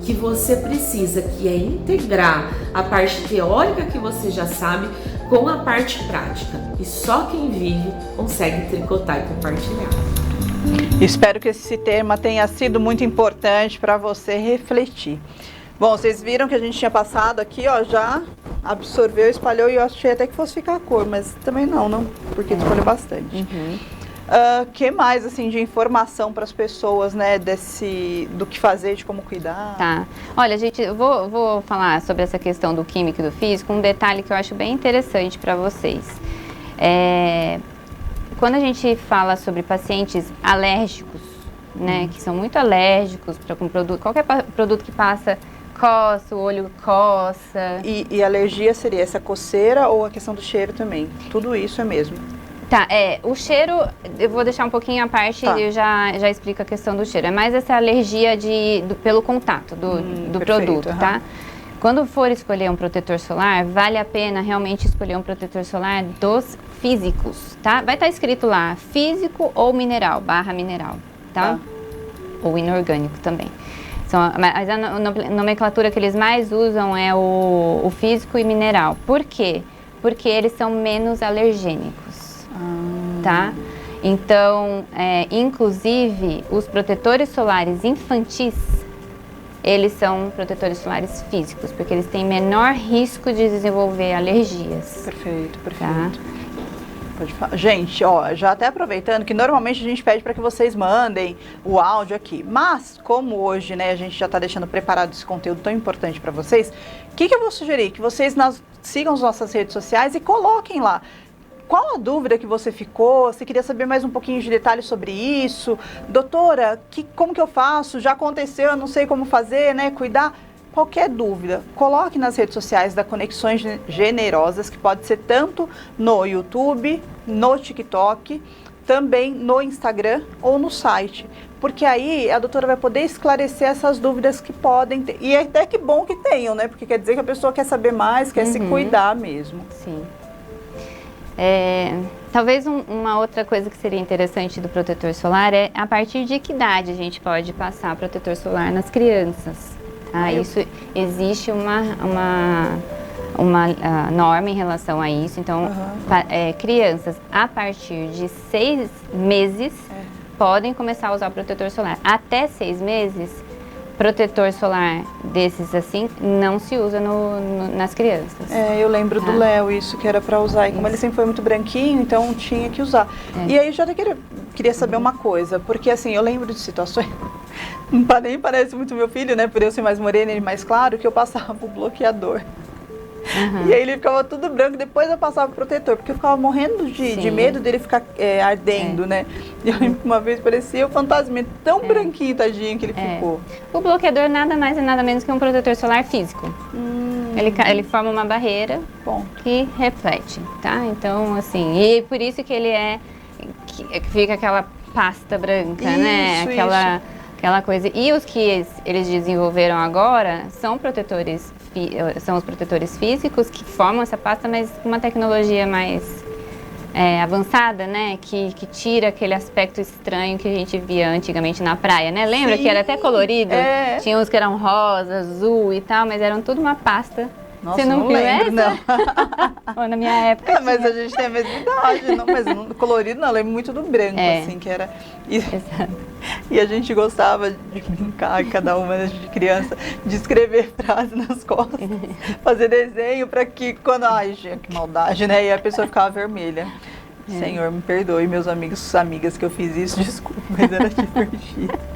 Speaker 8: que você precisa, que é integrar a parte teórica que você já sabe com a parte prática. E só quem vive consegue tricotar e compartilhar.
Speaker 3: Espero que esse tema tenha sido muito importante para você refletir. Bom, vocês viram que a gente tinha passado aqui, ó, já absorveu, espalhou, e eu achei até que fosse ficar a cor, mas também não, porque espalhou bastante. Que mais, assim, de informação para as pessoas, né, do que fazer, de como cuidar?
Speaker 5: Tá. Olha, gente, eu vou falar sobre essa questão do químico e do físico, um detalhe que eu acho bem interessante para vocês. Quando a gente fala sobre pacientes alérgicos, né, que são muito alérgicos para um produto, qualquer produto que passa, coça, o olho coça.
Speaker 3: E alergia seria essa coceira ou a questão do cheiro também? Tudo isso é mesmo?
Speaker 5: Tá, o cheiro, eu vou deixar um pouquinho à parte e eu já explico a questão do cheiro. É mais essa alergia pelo contato do produto, tá? Quando for escolher um protetor solar, vale a pena realmente escolher um protetor solar dos físicos, tá? Vai estar escrito lá, físico ou mineral, /mineral, tá? Ou inorgânico também. Mas a nomenclatura que eles mais usam é o físico e mineral. Por quê? Porque eles são menos alergênicos, tá? Então, inclusive, os protetores solares infantis, eles são protetores solares físicos, porque eles têm menor risco de desenvolver alergias.
Speaker 3: Perfeito.
Speaker 5: Tá?
Speaker 3: Pode falar. Gente, ó, já até aproveitando que normalmente a gente pede para que vocês mandem o áudio aqui, mas como hoje, né, a gente já está deixando preparado esse conteúdo tão importante para vocês, o que eu vou sugerir? Que vocês sigam as nossas redes sociais e coloquem lá. Qual a dúvida que você ficou? Você queria saber mais um pouquinho de detalhes sobre isso? Doutora, como que eu faço? Já aconteceu, eu não sei como fazer, né? Cuidar? Qualquer dúvida, coloque nas redes sociais da Conexões Generosas, que pode ser tanto no YouTube, no TikTok, também no Instagram ou no site. Porque aí a doutora vai poder esclarecer essas dúvidas que podem ter. E até que bom que tenham, né? Porque quer dizer que a pessoa quer saber mais, quer se cuidar mesmo.
Speaker 5: Sim. Talvez uma outra coisa que seria interessante do protetor solar é a partir de que idade a gente pode passar protetor solar nas crianças. Tá? Isso existe uma norma em relação a isso. Então, crianças a partir de 6 meses podem começar a usar o protetor solar. Até 6 meses, protetor solar desses assim não se usa nas crianças.
Speaker 3: Eu lembro do Léo isso, que era para usar. E como ele sempre foi muito branquinho, então tinha que usar. E aí eu já queria saber uma coisa, porque assim, eu lembro de situações, nem parece muito meu filho, né, por eu ser mais morena e mais claro, que eu passava o bloqueador. E aí ele ficava tudo branco, depois eu passava o protetor, porque eu ficava morrendo de medo dele ficar ardendo, né? E eu lembro que uma vez parecia o fantasma, tão branquinho, tadinho, que ele ficou.
Speaker 5: O bloqueador nada mais e nada menos que um protetor solar físico. Ele forma uma barreira que reflete, tá? Então, assim, e por isso que ele que fica aquela pasta branca, né? Aquela coisa. E os que eles desenvolveram agora são os protetores físicos que formam essa pasta, mas com uma tecnologia mais avançada, né? Que tira aquele aspecto estranho que a gente via antigamente na praia, né? Lembra que era até colorido? Tinha uns que eram rosa, azul e tal, mas eram tudo uma pasta.
Speaker 3: Nossa,
Speaker 5: você não viu
Speaker 3: lembro,
Speaker 5: essa? Não. Ou na minha época
Speaker 3: mas a gente tem a mesma idade, não, mas no colorido não, eu lembro muito do branco, assim, que era... E a gente gostava de brincar, cada uma de criança, de escrever frases nas costas, fazer desenho para que quando... Ai, gente, que maldade, né? E a pessoa ficava vermelha. Senhor, me perdoe, meus amigos, amigas, que eu fiz isso, desculpa, mas era divertido.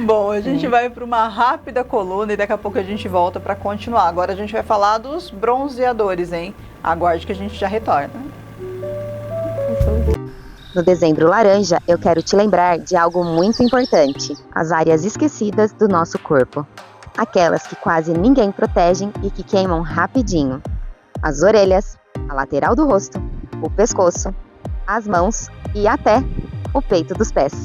Speaker 3: Bom, a gente vai para uma rápida coluna e daqui a pouco a gente volta para continuar. Agora a gente vai falar dos bronzeadores, hein? Aguarde que a gente já retorna.
Speaker 9: No Dezembro Laranja, eu quero te lembrar de algo muito importante: as áreas esquecidas do nosso corpo. Aquelas que quase ninguém protege e que queimam rapidinho. As orelhas, a lateral do rosto, o pescoço, as mãos e até o peito dos pés.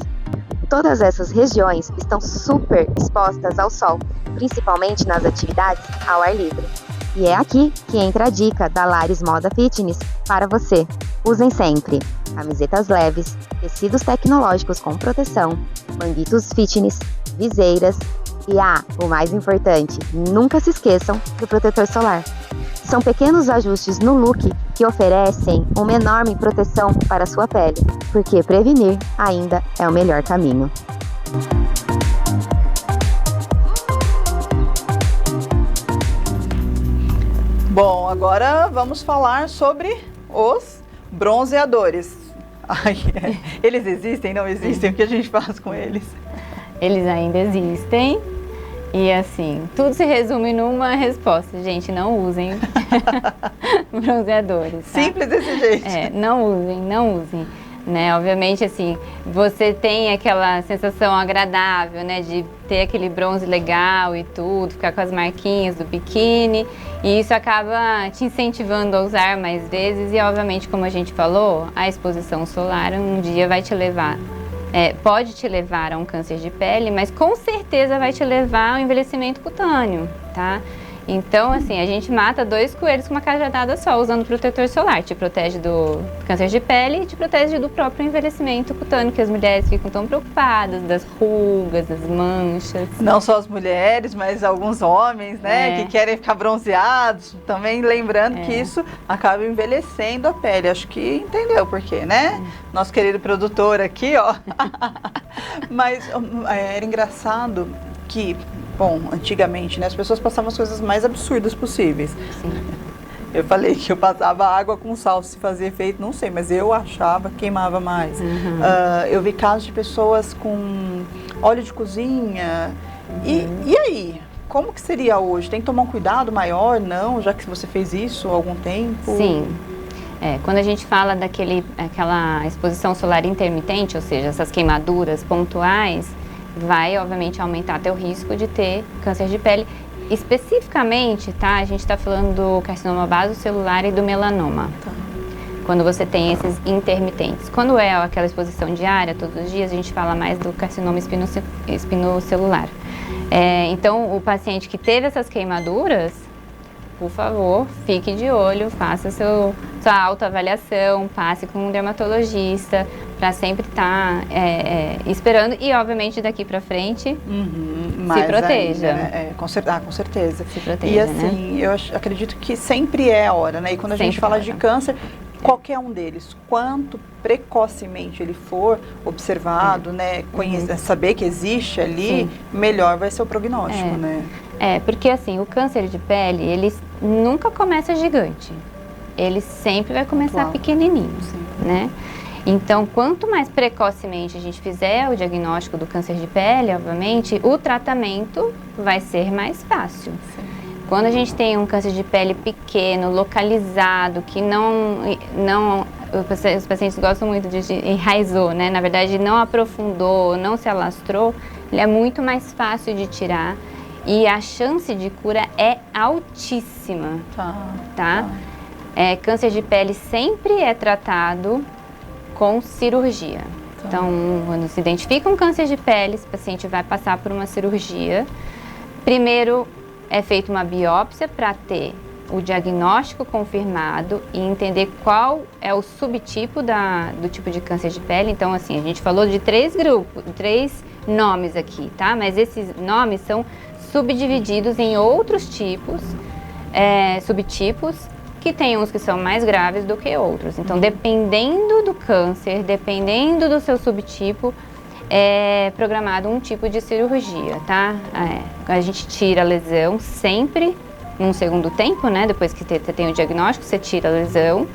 Speaker 9: Todas essas regiões estão super expostas ao sol, principalmente nas atividades ao ar livre. E é aqui que entra a dica da Lares Moda Fitness para você. Usem sempre camisetas leves, tecidos tecnológicos com proteção, manguitos fitness, viseiras e o mais importante, nunca se esqueçam do protetor solar. São pequenos ajustes no look que oferecem uma enorme proteção para a sua pele, porque prevenir ainda é o melhor caminho.
Speaker 3: Bom, agora vamos falar sobre os bronzeadores. Eles existem, não existem? O que a gente faz com eles?
Speaker 5: Eles ainda existem. E assim, tudo se resume numa resposta. Gente, não usem bronzeadores. Tá?
Speaker 3: Simples desse jeito.
Speaker 5: Não usem. Né? Obviamente, assim, você tem aquela sensação agradável, né? De ter aquele bronze legal e tudo, ficar com as marquinhas do biquíni. E isso acaba te incentivando a usar mais vezes. E, obviamente, como a gente falou, a exposição solar um dia vai te levar... pode te levar a um câncer de pele, mas com certeza vai te levar ao envelhecimento cutâneo, tá? Então, assim, a gente mata 2 coelhos com uma cajadada só, usando protetor solar. Te protege do câncer de pele e te protege do próprio envelhecimento cutâneo, que as mulheres ficam tão preocupadas, das rugas, das manchas.
Speaker 3: Não só as mulheres, mas alguns homens, né, que querem ficar bronzeados. Também lembrando que isso acaba envelhecendo a pele. Acho que entendeu por quê, né? Nosso querido produtor aqui, ó. Mas era engraçado que... Bom, antigamente, né, as pessoas passavam as coisas mais absurdas possíveis.
Speaker 5: Sim.
Speaker 3: Eu falei que eu passava água com sal, se fazia efeito, não sei, mas eu achava que queimava mais. Eu vi casos de pessoas com óleo de cozinha. E aí? Como que seria hoje? Tem que tomar um cuidado maior, não? Já que você fez isso há algum tempo?
Speaker 5: Sim. Quando a gente fala aquela exposição solar intermitente, ou seja, essas queimaduras pontuais, vai, obviamente, aumentar teu risco de ter câncer de pele. Especificamente, tá? A gente está falando do carcinoma basocelular e do melanoma. quando você tem esses intermitentes. Quando é aquela exposição diária, todos os dias, a gente fala mais do carcinoma espinocelular. Então, o paciente que teve essas queimaduras, por favor, fique de olho, faça sua autoavaliação, passe com um dermatologista, para sempre estar esperando e, obviamente, daqui para frente, se proteja.
Speaker 3: Ainda, né? Com certeza.
Speaker 5: Se proteja,
Speaker 3: e assim, eu acredito que sempre é a hora, né? E quando a gente fala de câncer, qualquer um deles, quanto precocemente ele for observado, né, saber que existe ali, melhor vai ser o prognóstico, né?
Speaker 5: Porque assim, o câncer de pele, ele nunca começa gigante. Ele sempre vai começar pequenininho, né? Então, quanto mais precocemente a gente fizer o diagnóstico do câncer de pele, obviamente, o tratamento vai ser mais fácil. Quando a gente tem um câncer de pele pequeno, localizado, que os pacientes gostam muito de enraizou, né? Na verdade, não aprofundou, não se alastrou, ele é muito mais fácil de tirar e a chance de cura é altíssima, tá? Câncer de pele sempre é tratado com cirurgia. Então, quando se identifica um câncer de pele, esse paciente vai passar por uma cirurgia. Primeiro, é feita uma biópsia para ter o diagnóstico confirmado e entender qual é o subtipo do tipo de câncer de pele. Então, assim, a gente falou de 3 nomes aqui, tá? Mas esses nomes são subdivididos em outros tipos, subtipos, que tem uns que são mais graves do que outros. Então, dependendo do câncer, dependendo do seu subtipo, é programado um tipo de cirurgia, tá? A gente tira a lesão sempre num segundo tempo, né? Depois que você tem o diagnóstico, você tira a lesão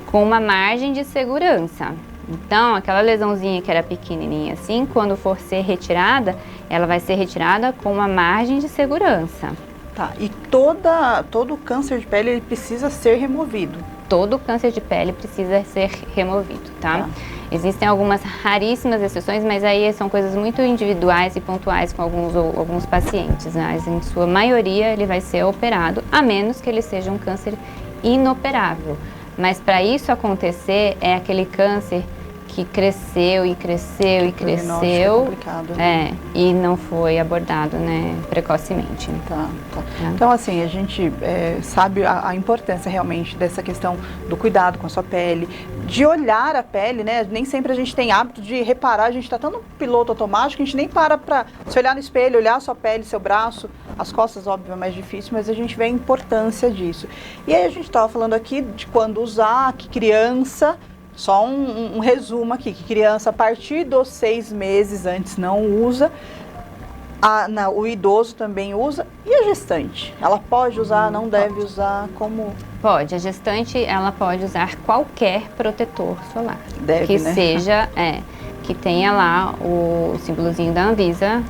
Speaker 5: com uma margem de segurança. Então, aquela lesãozinha que era pequenininha assim, quando for ser retirada, ela vai ser retirada com uma margem de segurança.
Speaker 3: Tá, e todo câncer de pele ele precisa ser removido?
Speaker 5: Todo câncer de pele precisa ser removido, tá? Existem algumas raríssimas exceções, mas aí são coisas muito individuais e pontuais com alguns pacientes, mas em sua maioria ele vai ser operado, a menos que ele seja um câncer inoperável. Mas para isso acontecer, é aquele câncer que cresceu e cresceu e cresceu, e não foi abordado, né, precocemente.
Speaker 3: Então, assim, a gente sabe a importância realmente dessa questão do cuidado com a sua pele, de olhar a pele, né? Nem sempre a gente tem hábito de reparar, a gente está tão no piloto automático, a gente nem para se olhar no espelho, olhar a sua pele, seu braço, as costas, óbvio, é mais difícil, mas a gente vê a importância disso. E aí a gente estava falando aqui de quando usar, que criança... Só um resumo aqui, que criança a partir dos 6 meses antes não usa, o idoso também usa, e a gestante? Ela pode usar, não deve usar, como?
Speaker 5: Pode, a gestante ela pode usar qualquer protetor solar.
Speaker 3: Deve,
Speaker 5: que
Speaker 3: né?
Speaker 5: seja, que tenha lá o símbolozinho da Anvisa,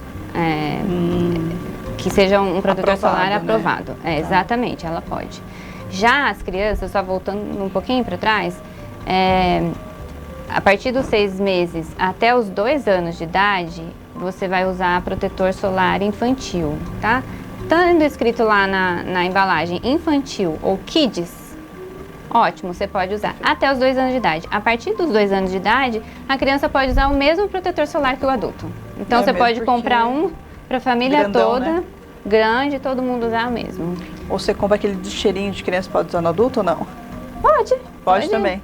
Speaker 5: que seja um protetor solar aprovado.
Speaker 3: Né?
Speaker 5: Exatamente, ela pode. Já as crianças, só voltando um pouquinho para trás, a partir dos 6 meses até os 2 anos de idade, você vai usar protetor solar infantil, tá? Estando escrito lá na embalagem infantil ou kids, ótimo, você pode usar até os 2 anos de idade. A partir dos 2 anos de idade, a criança pode usar o mesmo protetor solar que o adulto. Então você pode comprar um para a família
Speaker 3: grandão,
Speaker 5: toda,
Speaker 3: né?
Speaker 5: Grande, todo mundo usar o mesmo.
Speaker 3: Ou você compra aquele de cheirinho de criança, pode usar no adulto ou não?
Speaker 5: Pode
Speaker 3: também.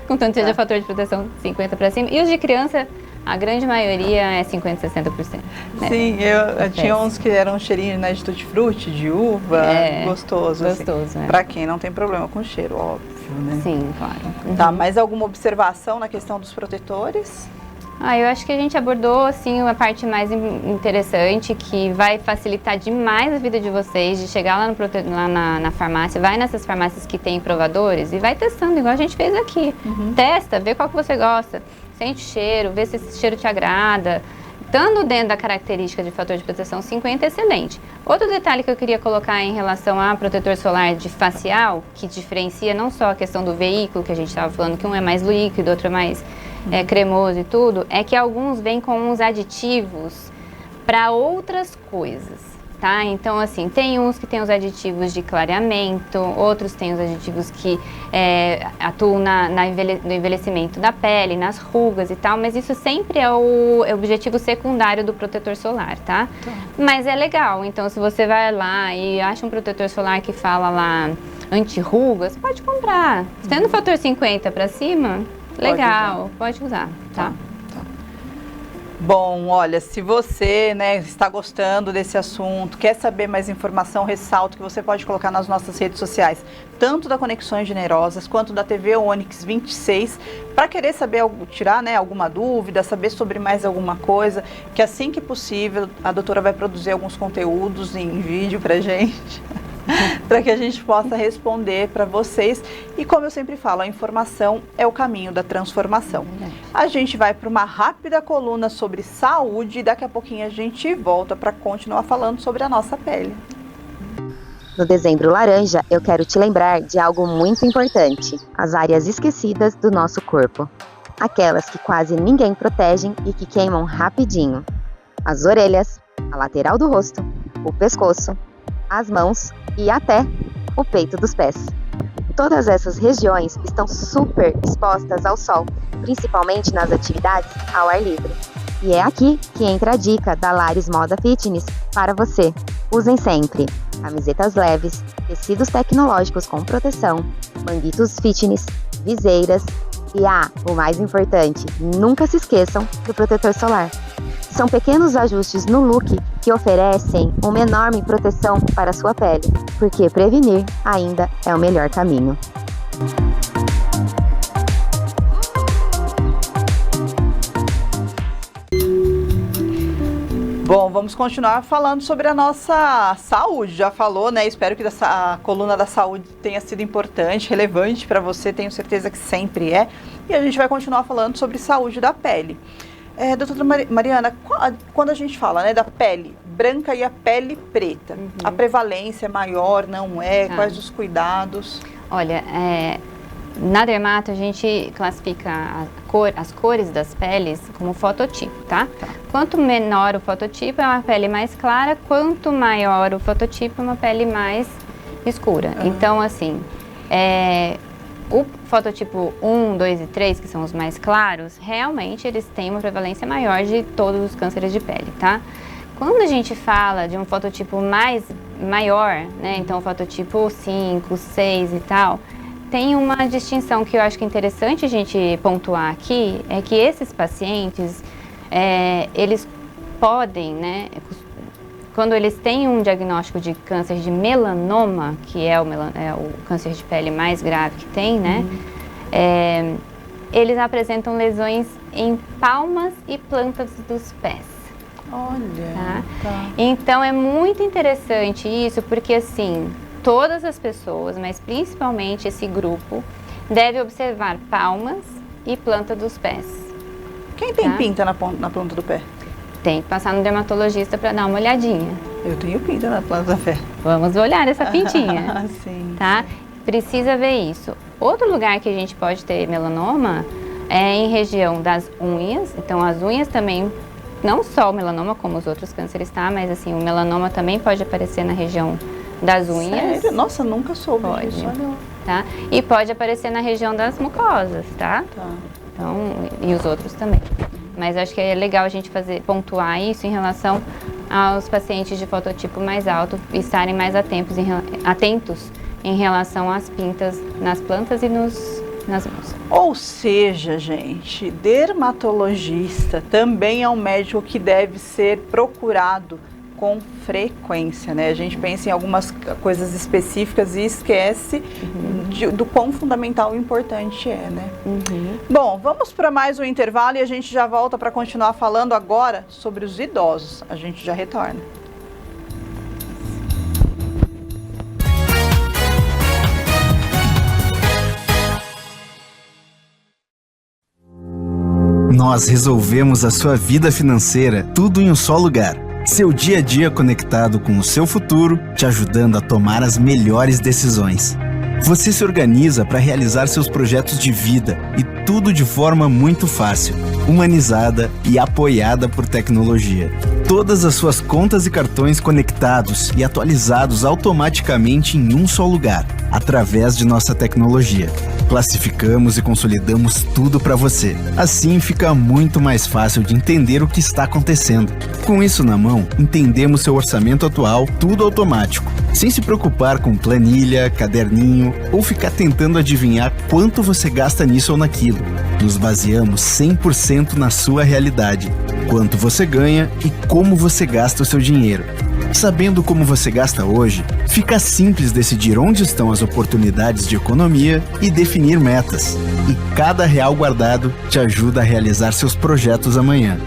Speaker 5: Contanto seja fator de proteção 50 para cima. E os de criança, a grande maioria é 50%, 60%. Né?
Speaker 3: Sim, eu tinha uns que eram cheirinho, né, de tutti-frutti, de uva, gostoso.
Speaker 5: Gostoso,
Speaker 3: assim. Pra quem não tem problema com cheiro, óbvio, né?
Speaker 5: Sim, claro.
Speaker 3: Tá, mais alguma observação na questão dos protetores?
Speaker 5: Eu acho que a gente abordou, assim, uma parte mais interessante, que vai facilitar demais a vida de vocês, de chegar lá na farmácia, vai nessas farmácias que tem provadores e vai testando, igual a gente fez aqui. Testa, vê qual que você gosta, sente o cheiro, vê se esse cheiro te agrada. Estando dentro da característica de fator de proteção 50, é excelente. Outro detalhe que eu queria colocar em relação a protetor solar de facial, que diferencia não só a questão do veículo, que a gente estava falando, que um é mais líquido, outro é mais cremoso e tudo, é que alguns vêm com uns aditivos para outras coisas. tá? Então, assim, tem uns que tem os aditivos de clareamento, outros têm os aditivos que atuam no envelhecimento da pele, nas rugas e tal, mas isso sempre é o objetivo secundário do protetor solar, tá? Mas é legal, então se você vai lá e acha um protetor solar que fala lá anti-rugas, pode comprar. Tendo fator 50 para cima, legal, pode usar, tá?
Speaker 3: Bom, olha, se você, está gostando desse assunto, quer saber mais informação, ressalto que você pode colocar nas nossas redes sociais, tanto da Conexões Generosas quanto da TV Onix 26, para querer saber, tirar alguma dúvida, saber sobre mais alguma coisa, que assim que possível a doutora vai produzir alguns conteúdos em vídeo pra gente. Para que a gente possa responder para vocês. E como eu sempre falo, a informação é o caminho da transformação. A gente vai para uma rápida coluna sobre saúde e daqui a pouquinho a gente volta para continuar falando sobre a nossa pele.
Speaker 9: No Dezembro Laranja, eu quero te lembrar de algo muito importante: as áreas esquecidas do nosso corpo. Aquelas que quase ninguém protegem e que queimam rapidinho. As orelhas, a lateral do rosto, o pescoço, as mãos e até o peito dos pés. Todas essas regiões estão super expostas ao sol, principalmente nas atividades ao ar livre. E é aqui que entra a dica da Lares Moda Fitness para você. Usem sempre camisetas leves, tecidos tecnológicos com proteção, manguitos fitness, viseiras e o mais importante, nunca se esqueçam do protetor solar. São pequenos ajustes no look que oferecem uma enorme proteção para a sua pele, porque prevenir ainda é o melhor caminho.
Speaker 3: Bom, vamos continuar falando sobre a nossa saúde. Já falou, Espero que a coluna da saúde tenha sido importante, relevante para você, tenho certeza que sempre é. E a gente vai continuar falando sobre saúde da pele. Doutora Mariana, quando a gente fala da pele branca e a pele preta, a prevalência é maior, não é? Quais os cuidados?
Speaker 5: Olha, na dermato a gente classifica as cores das peles como fototipo, tá? Quanto menor o fototipo é uma pele mais clara, quanto maior o fototipo é uma pele mais escura. Então, assim, o fototipo 1, 2 e 3, que são os mais claros, realmente eles têm uma prevalência maior de todos os cânceres de pele, tá? Quando a gente fala de um fototipo maior, então fototipo 5, 6 e tal, tem uma distinção que eu acho que é interessante a gente pontuar aqui, é que esses pacientes, eles podem, quando eles têm um diagnóstico de câncer de melanoma, que é o câncer de pele mais grave que tem, eles apresentam lesões em palmas e plantas dos pés.
Speaker 3: Olha, tá.
Speaker 5: Então é muito interessante isso, porque assim, todas as pessoas, mas principalmente esse grupo, deve observar palmas e planta dos pés.
Speaker 3: Quem tem pinta na planta do pé?
Speaker 5: Tem que passar no dermatologista para dar uma olhadinha.
Speaker 3: Eu tenho pinta na planta do pé.
Speaker 5: Vamos olhar essa pintinha,
Speaker 3: sim,
Speaker 5: tá? Precisa ver isso. Outro lugar que a gente pode ter melanoma é em região das unhas. Então, as unhas também, não só o melanoma, como os outros cânceres, tá? Mas assim, o melanoma também pode aparecer na região das unhas.
Speaker 3: Sério? Nossa, nunca soube
Speaker 5: disso.
Speaker 3: Olha.
Speaker 5: Tá? E pode aparecer na região das mucosas, tá? Então, e os outros também. Mas acho que é legal a gente pontuar isso em relação aos pacientes de fototipo mais alto e estarem mais atentos em relação às pintas nas plantas e nas mãos.
Speaker 3: Ou seja, gente, dermatologista também é um médico que deve ser procurado com frequência, A gente pensa em algumas coisas específicas e esquece do quão fundamental e importante é, Bom, vamos para mais um intervalo e a gente já volta para continuar falando agora sobre os idosos. A gente já retorna.
Speaker 10: Nós resolvemos a sua vida financeira, tudo em um só lugar. Seu dia a dia conectado com o seu futuro, te ajudando a tomar as melhores decisões. Você se organiza para realizar seus projetos de vida e tudo de forma muito fácil, humanizada e apoiada por tecnologia. Todas as suas contas e cartões conectados e atualizados automaticamente em um só lugar, através de nossa tecnologia. Classificamos e consolidamos tudo para você. Assim fica muito mais fácil de entender o que está acontecendo. Com isso na mão, entendemos seu orçamento atual, tudo automático, sem se preocupar com planilha, caderninho ou ficar tentando adivinhar quanto você gasta nisso ou naquilo. Nos baseamos 100% na sua realidade, quanto você ganha e como você gasta o seu dinheiro. Sabendo como você gasta hoje, fica simples decidir onde estão as oportunidades de economia e definir metas. E cada real guardado te ajuda a realizar seus projetos amanhã.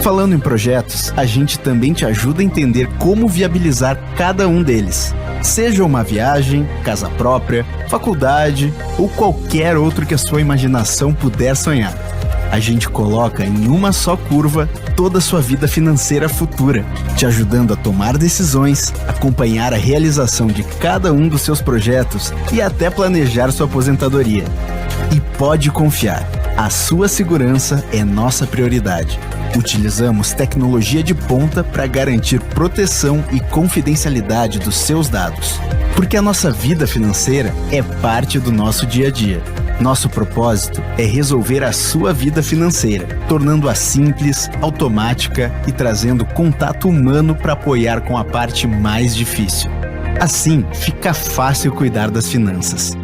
Speaker 10: Falando em projetos, a gente também te ajuda a entender como viabilizar cada um deles. Seja uma viagem, casa própria, faculdade ou qualquer outro que a sua imaginação puder sonhar. A gente coloca em uma só curva toda a sua vida financeira futura, te ajudando a tomar decisões, acompanhar a realização de cada um dos seus projetos e até planejar sua aposentadoria. E pode confiar, a sua segurança é nossa prioridade. Utilizamos tecnologia de ponta para garantir proteção e confidencialidade dos seus dados. Porque a nossa vida financeira é parte do nosso dia a dia. Nosso propósito é resolver a sua vida financeira, tornando-a simples, automática e trazendo contato humano para apoiar com a parte mais difícil. Assim, fica fácil cuidar das finanças.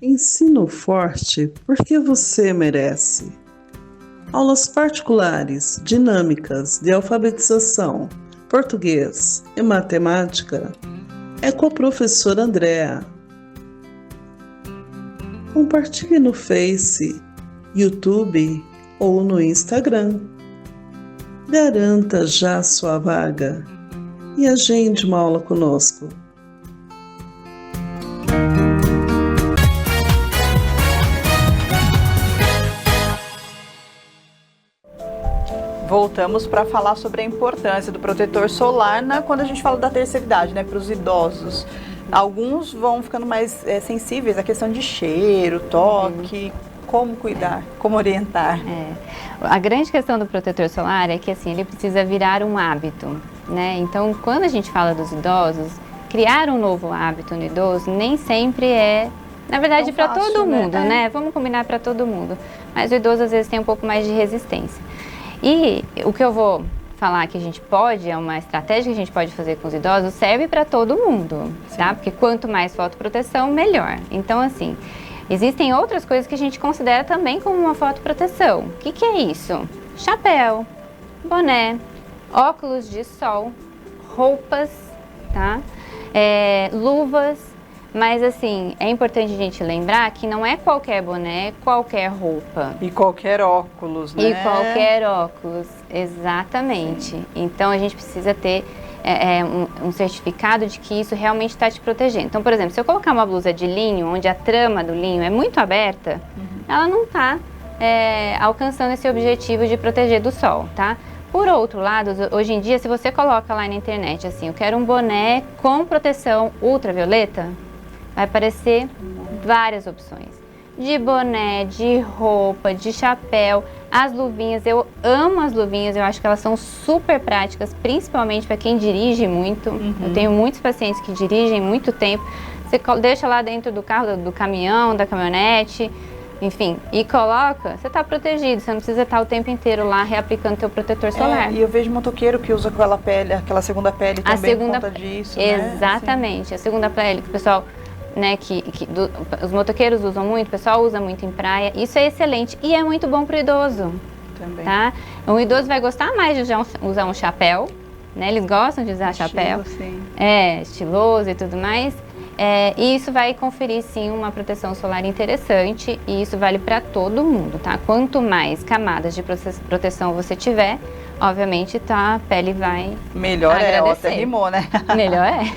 Speaker 11: Ensino forte porque você merece. Aulas particulares, dinâmicas de alfabetização, português e matemática é com a professora Andréa. Compartilhe no Face, YouTube ou no Instagram. Garanta já sua vaga e agende uma aula conosco.
Speaker 3: Voltamos para falar sobre a importância do protetor solar quando a gente fala da terceira idade, né, para os idosos. Alguns vão ficando mais sensíveis à questão de cheiro, toque, como cuidar, como orientar.
Speaker 5: A grande questão do protetor solar é que assim, ele precisa virar um hábito, né? Então, quando a gente fala dos idosos, criar um novo hábito no idoso nem sempre é, na verdade, para todo mundo, né? Vamos combinar para todo mundo. Mas o idoso às vezes tem um pouco mais de resistência. E o que eu vou falar que a gente pode, é uma estratégia que a gente pode fazer com os idosos, serve para todo mundo, tá? Porque quanto mais fotoproteção, melhor. Então, assim, existem outras coisas que a gente considera também como uma fotoproteção. O que é isso? Chapéu, boné, óculos de sol, roupas, tá? Luvas. Mas assim, é importante a gente lembrar que não é qualquer boné, qualquer roupa.
Speaker 3: E qualquer óculos, né?
Speaker 5: E qualquer óculos, exatamente. Sim. Então a gente precisa ter um certificado de que isso realmente está te protegendo. Então, por exemplo, se eu colocar uma blusa de linho, onde a trama do linho é muito aberta, ela não está alcançando esse objetivo de proteger do sol, tá? Por outro lado, hoje em dia, se você coloca lá na internet assim, eu quero um boné com proteção ultravioleta, vai aparecer várias opções. De boné, de roupa, de chapéu, as luvinhas. Eu amo as luvinhas, eu acho que elas são super práticas, principalmente para quem dirige muito. Eu tenho muitos pacientes que dirigem muito tempo. Você deixa lá dentro do carro, do caminhão, da caminhonete, enfim, e coloca, você está protegido, você não precisa estar o tempo inteiro lá reaplicando teu protetor solar.
Speaker 3: E eu vejo motoqueiro que usa aquela pele, aquela segunda pele também por conta disso,
Speaker 5: exatamente, né? A segunda pele que o pessoal, né, os motoqueiros usam muito, o pessoal usa muito em praia, isso é excelente e é muito bom para o idoso. Também. Tá? O idoso vai gostar mais de usar um chapéu, né? Eles gostam de usar chapéu. Sim. Estiloso e tudo mais. E isso vai conferir, sim, uma proteção solar interessante, e isso vale para todo mundo, tá? Quanto mais camadas de proteção você tiver, obviamente, a pele vai
Speaker 3: melhor
Speaker 5: agradecer.
Speaker 3: Até rimou, né?
Speaker 5: Melhor é.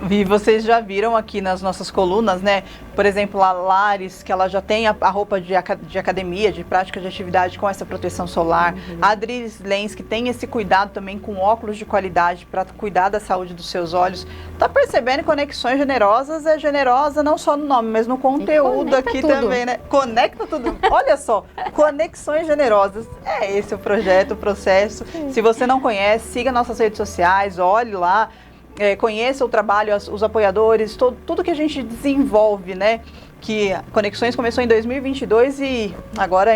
Speaker 3: E vocês já viram aqui nas nossas colunas, né? Por exemplo, a Lares, que ela já tem a roupa de academia, de prática de atividade com essa proteção solar. A Adriles Lens, que tem esse cuidado também com óculos de qualidade para cuidar da saúde dos seus olhos. Tá percebendo? Conexões Generosas é generosa não só no nome, mas no conteúdo aqui tudo. Também, né? Conecta tudo. Olha só, Conexões Generosas. É esse o projeto, o processo. Se você não conhece, siga nossas redes sociais, olhe lá. Conheça o trabalho, os apoiadores, tudo que a gente desenvolve, né? Que Conexões começou em 2022 e agora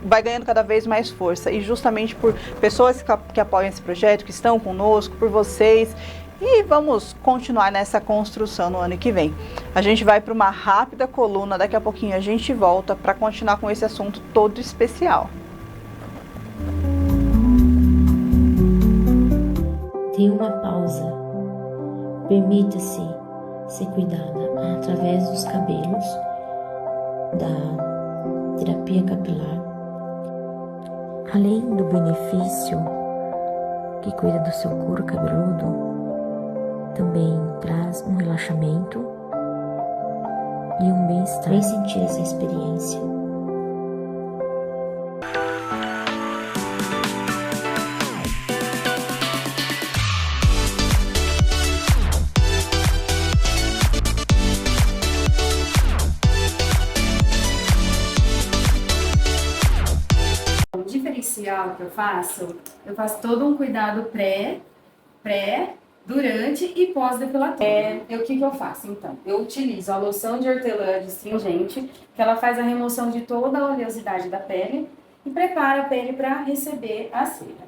Speaker 3: vai ganhando cada vez mais força. E justamente por pessoas que apoiam esse projeto, que estão conosco, por vocês. E vamos continuar nessa construção no ano que vem. A gente vai para uma rápida coluna, daqui a pouquinho a gente volta para continuar com esse assunto todo especial.
Speaker 12: Dê uma pausa. Permita-se ser cuidada através dos cabelos, da terapia capilar. Além do benefício que cuida do seu couro cabeludo, também traz um relaxamento e um bem-estar. Vem sentir essa experiência.
Speaker 13: Que eu faço todo um cuidado pré, durante e pós-depilatório. O que eu faço então? Eu utilizo a loção de hortelã astringente, que ela faz a remoção de toda a oleosidade da pele e prepara a pele para receber a cera.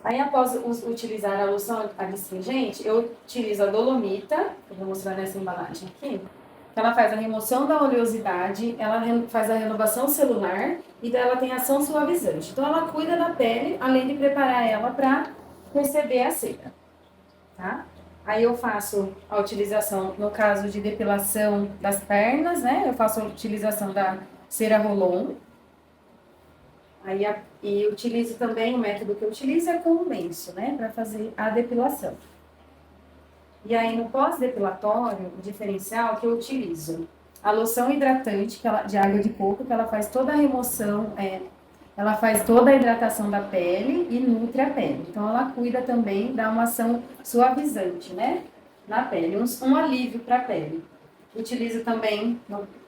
Speaker 13: Aí após utilizar a loção astringente, eu utilizo a dolomita, que eu vou mostrar nessa embalagem aqui. Ela faz a remoção da oleosidade, ela faz a renovação celular e ela tem ação suavizante. Então ela cuida da pele, além de preparar ela para receber a cera, tá? Aí eu faço a utilização, no caso de depilação das pernas, né? Eu faço a utilização da cera Rolon. E utilizo também, o método que eu utilizo é com o lenço, né? Para fazer a depilação. E aí, no pós-depilatório, o diferencial que eu utilizo a loção hidratante de água de coco, que ela faz toda a remoção, ela faz toda a hidratação da pele e nutre a pele. Então, ela cuida também, dá uma ação suavizante, né, na pele, um alívio para a pele. Utilizo também,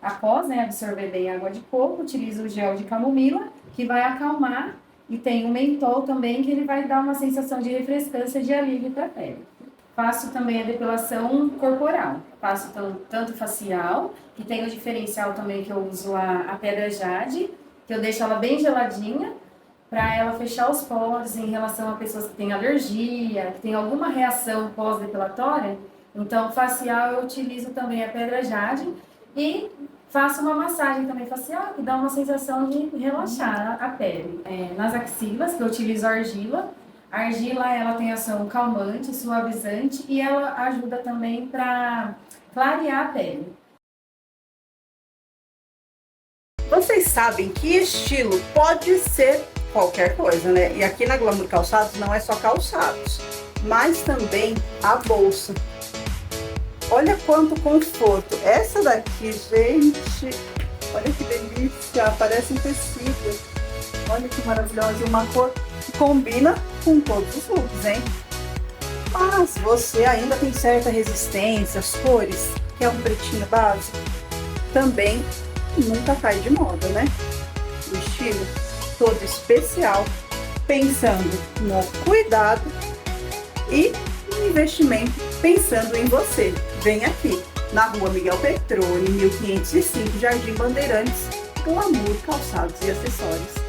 Speaker 13: após, né, absorver bem a água de coco, utilizo o gel de camomila, que vai acalmar, e tem o mentol também, que ele vai dar uma sensação de refrescância, de alívio para a pele. Faço também a depilação corporal. Faço tanto facial, que tem o diferencial também que eu uso a pedra jade, que eu deixo ela bem geladinha, para ela fechar os poros em relação a pessoas que têm alergia, que têm alguma reação pós-depilatória. Então, facial eu utilizo também a pedra jade e faço uma massagem também facial, que dá uma sensação de relaxar a pele. Nas axilas, que eu utilizo a argila. A argila, ela tem ação calmante, suavizante e ela ajuda também para clarear a pele.
Speaker 3: Vocês sabem que estilo pode ser qualquer coisa, né? E aqui na Glamour Calçados não é só calçados, mas também a bolsa. Olha quanto conforto. Essa daqui, gente, olha que delícia, parece um tecido. Olha que maravilhosa, uma cor que combina com todos os looks, hein? Mas você ainda tem certa resistência, as cores, que é um pretinho básico, também nunca cai de moda, né? O estilo todo especial, pensando no cuidado e no investimento, pensando em você. Vem aqui, na Rua Miguel Petroni, 1505, Jardim Bandeirantes, Glamour Calçados e Acessórios.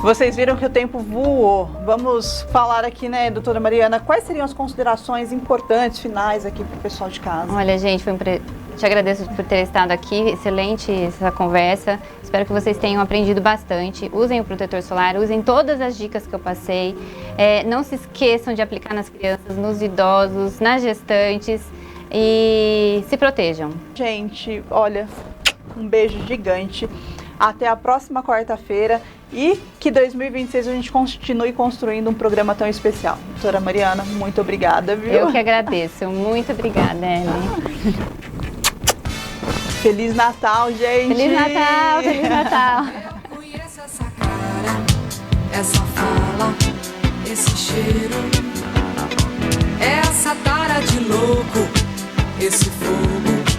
Speaker 3: Vocês viram que o tempo voou. Vamos falar aqui, né, doutora Mariana, quais seriam as considerações importantes, finais aqui para o pessoal de casa?
Speaker 5: Olha, gente, Te agradeço por ter estado aqui, excelente essa conversa. Espero que vocês tenham aprendido bastante. Usem o protetor solar, usem todas as dicas que eu passei. Não se esqueçam de aplicar nas crianças, nos idosos, nas gestantes e se protejam.
Speaker 3: Gente, olha, um beijo gigante. Até a próxima quarta-feira e que 2026 a gente continue construindo um programa tão especial. Doutora Mariana, muito obrigada, viu?
Speaker 5: Eu que agradeço. Muito obrigada, Ellen.
Speaker 3: Feliz Natal, gente!
Speaker 5: Feliz Natal, Feliz Natal!
Speaker 14: Conheço essa cara, essa fala, esse cheiro, essa tara de louco, esse fogo.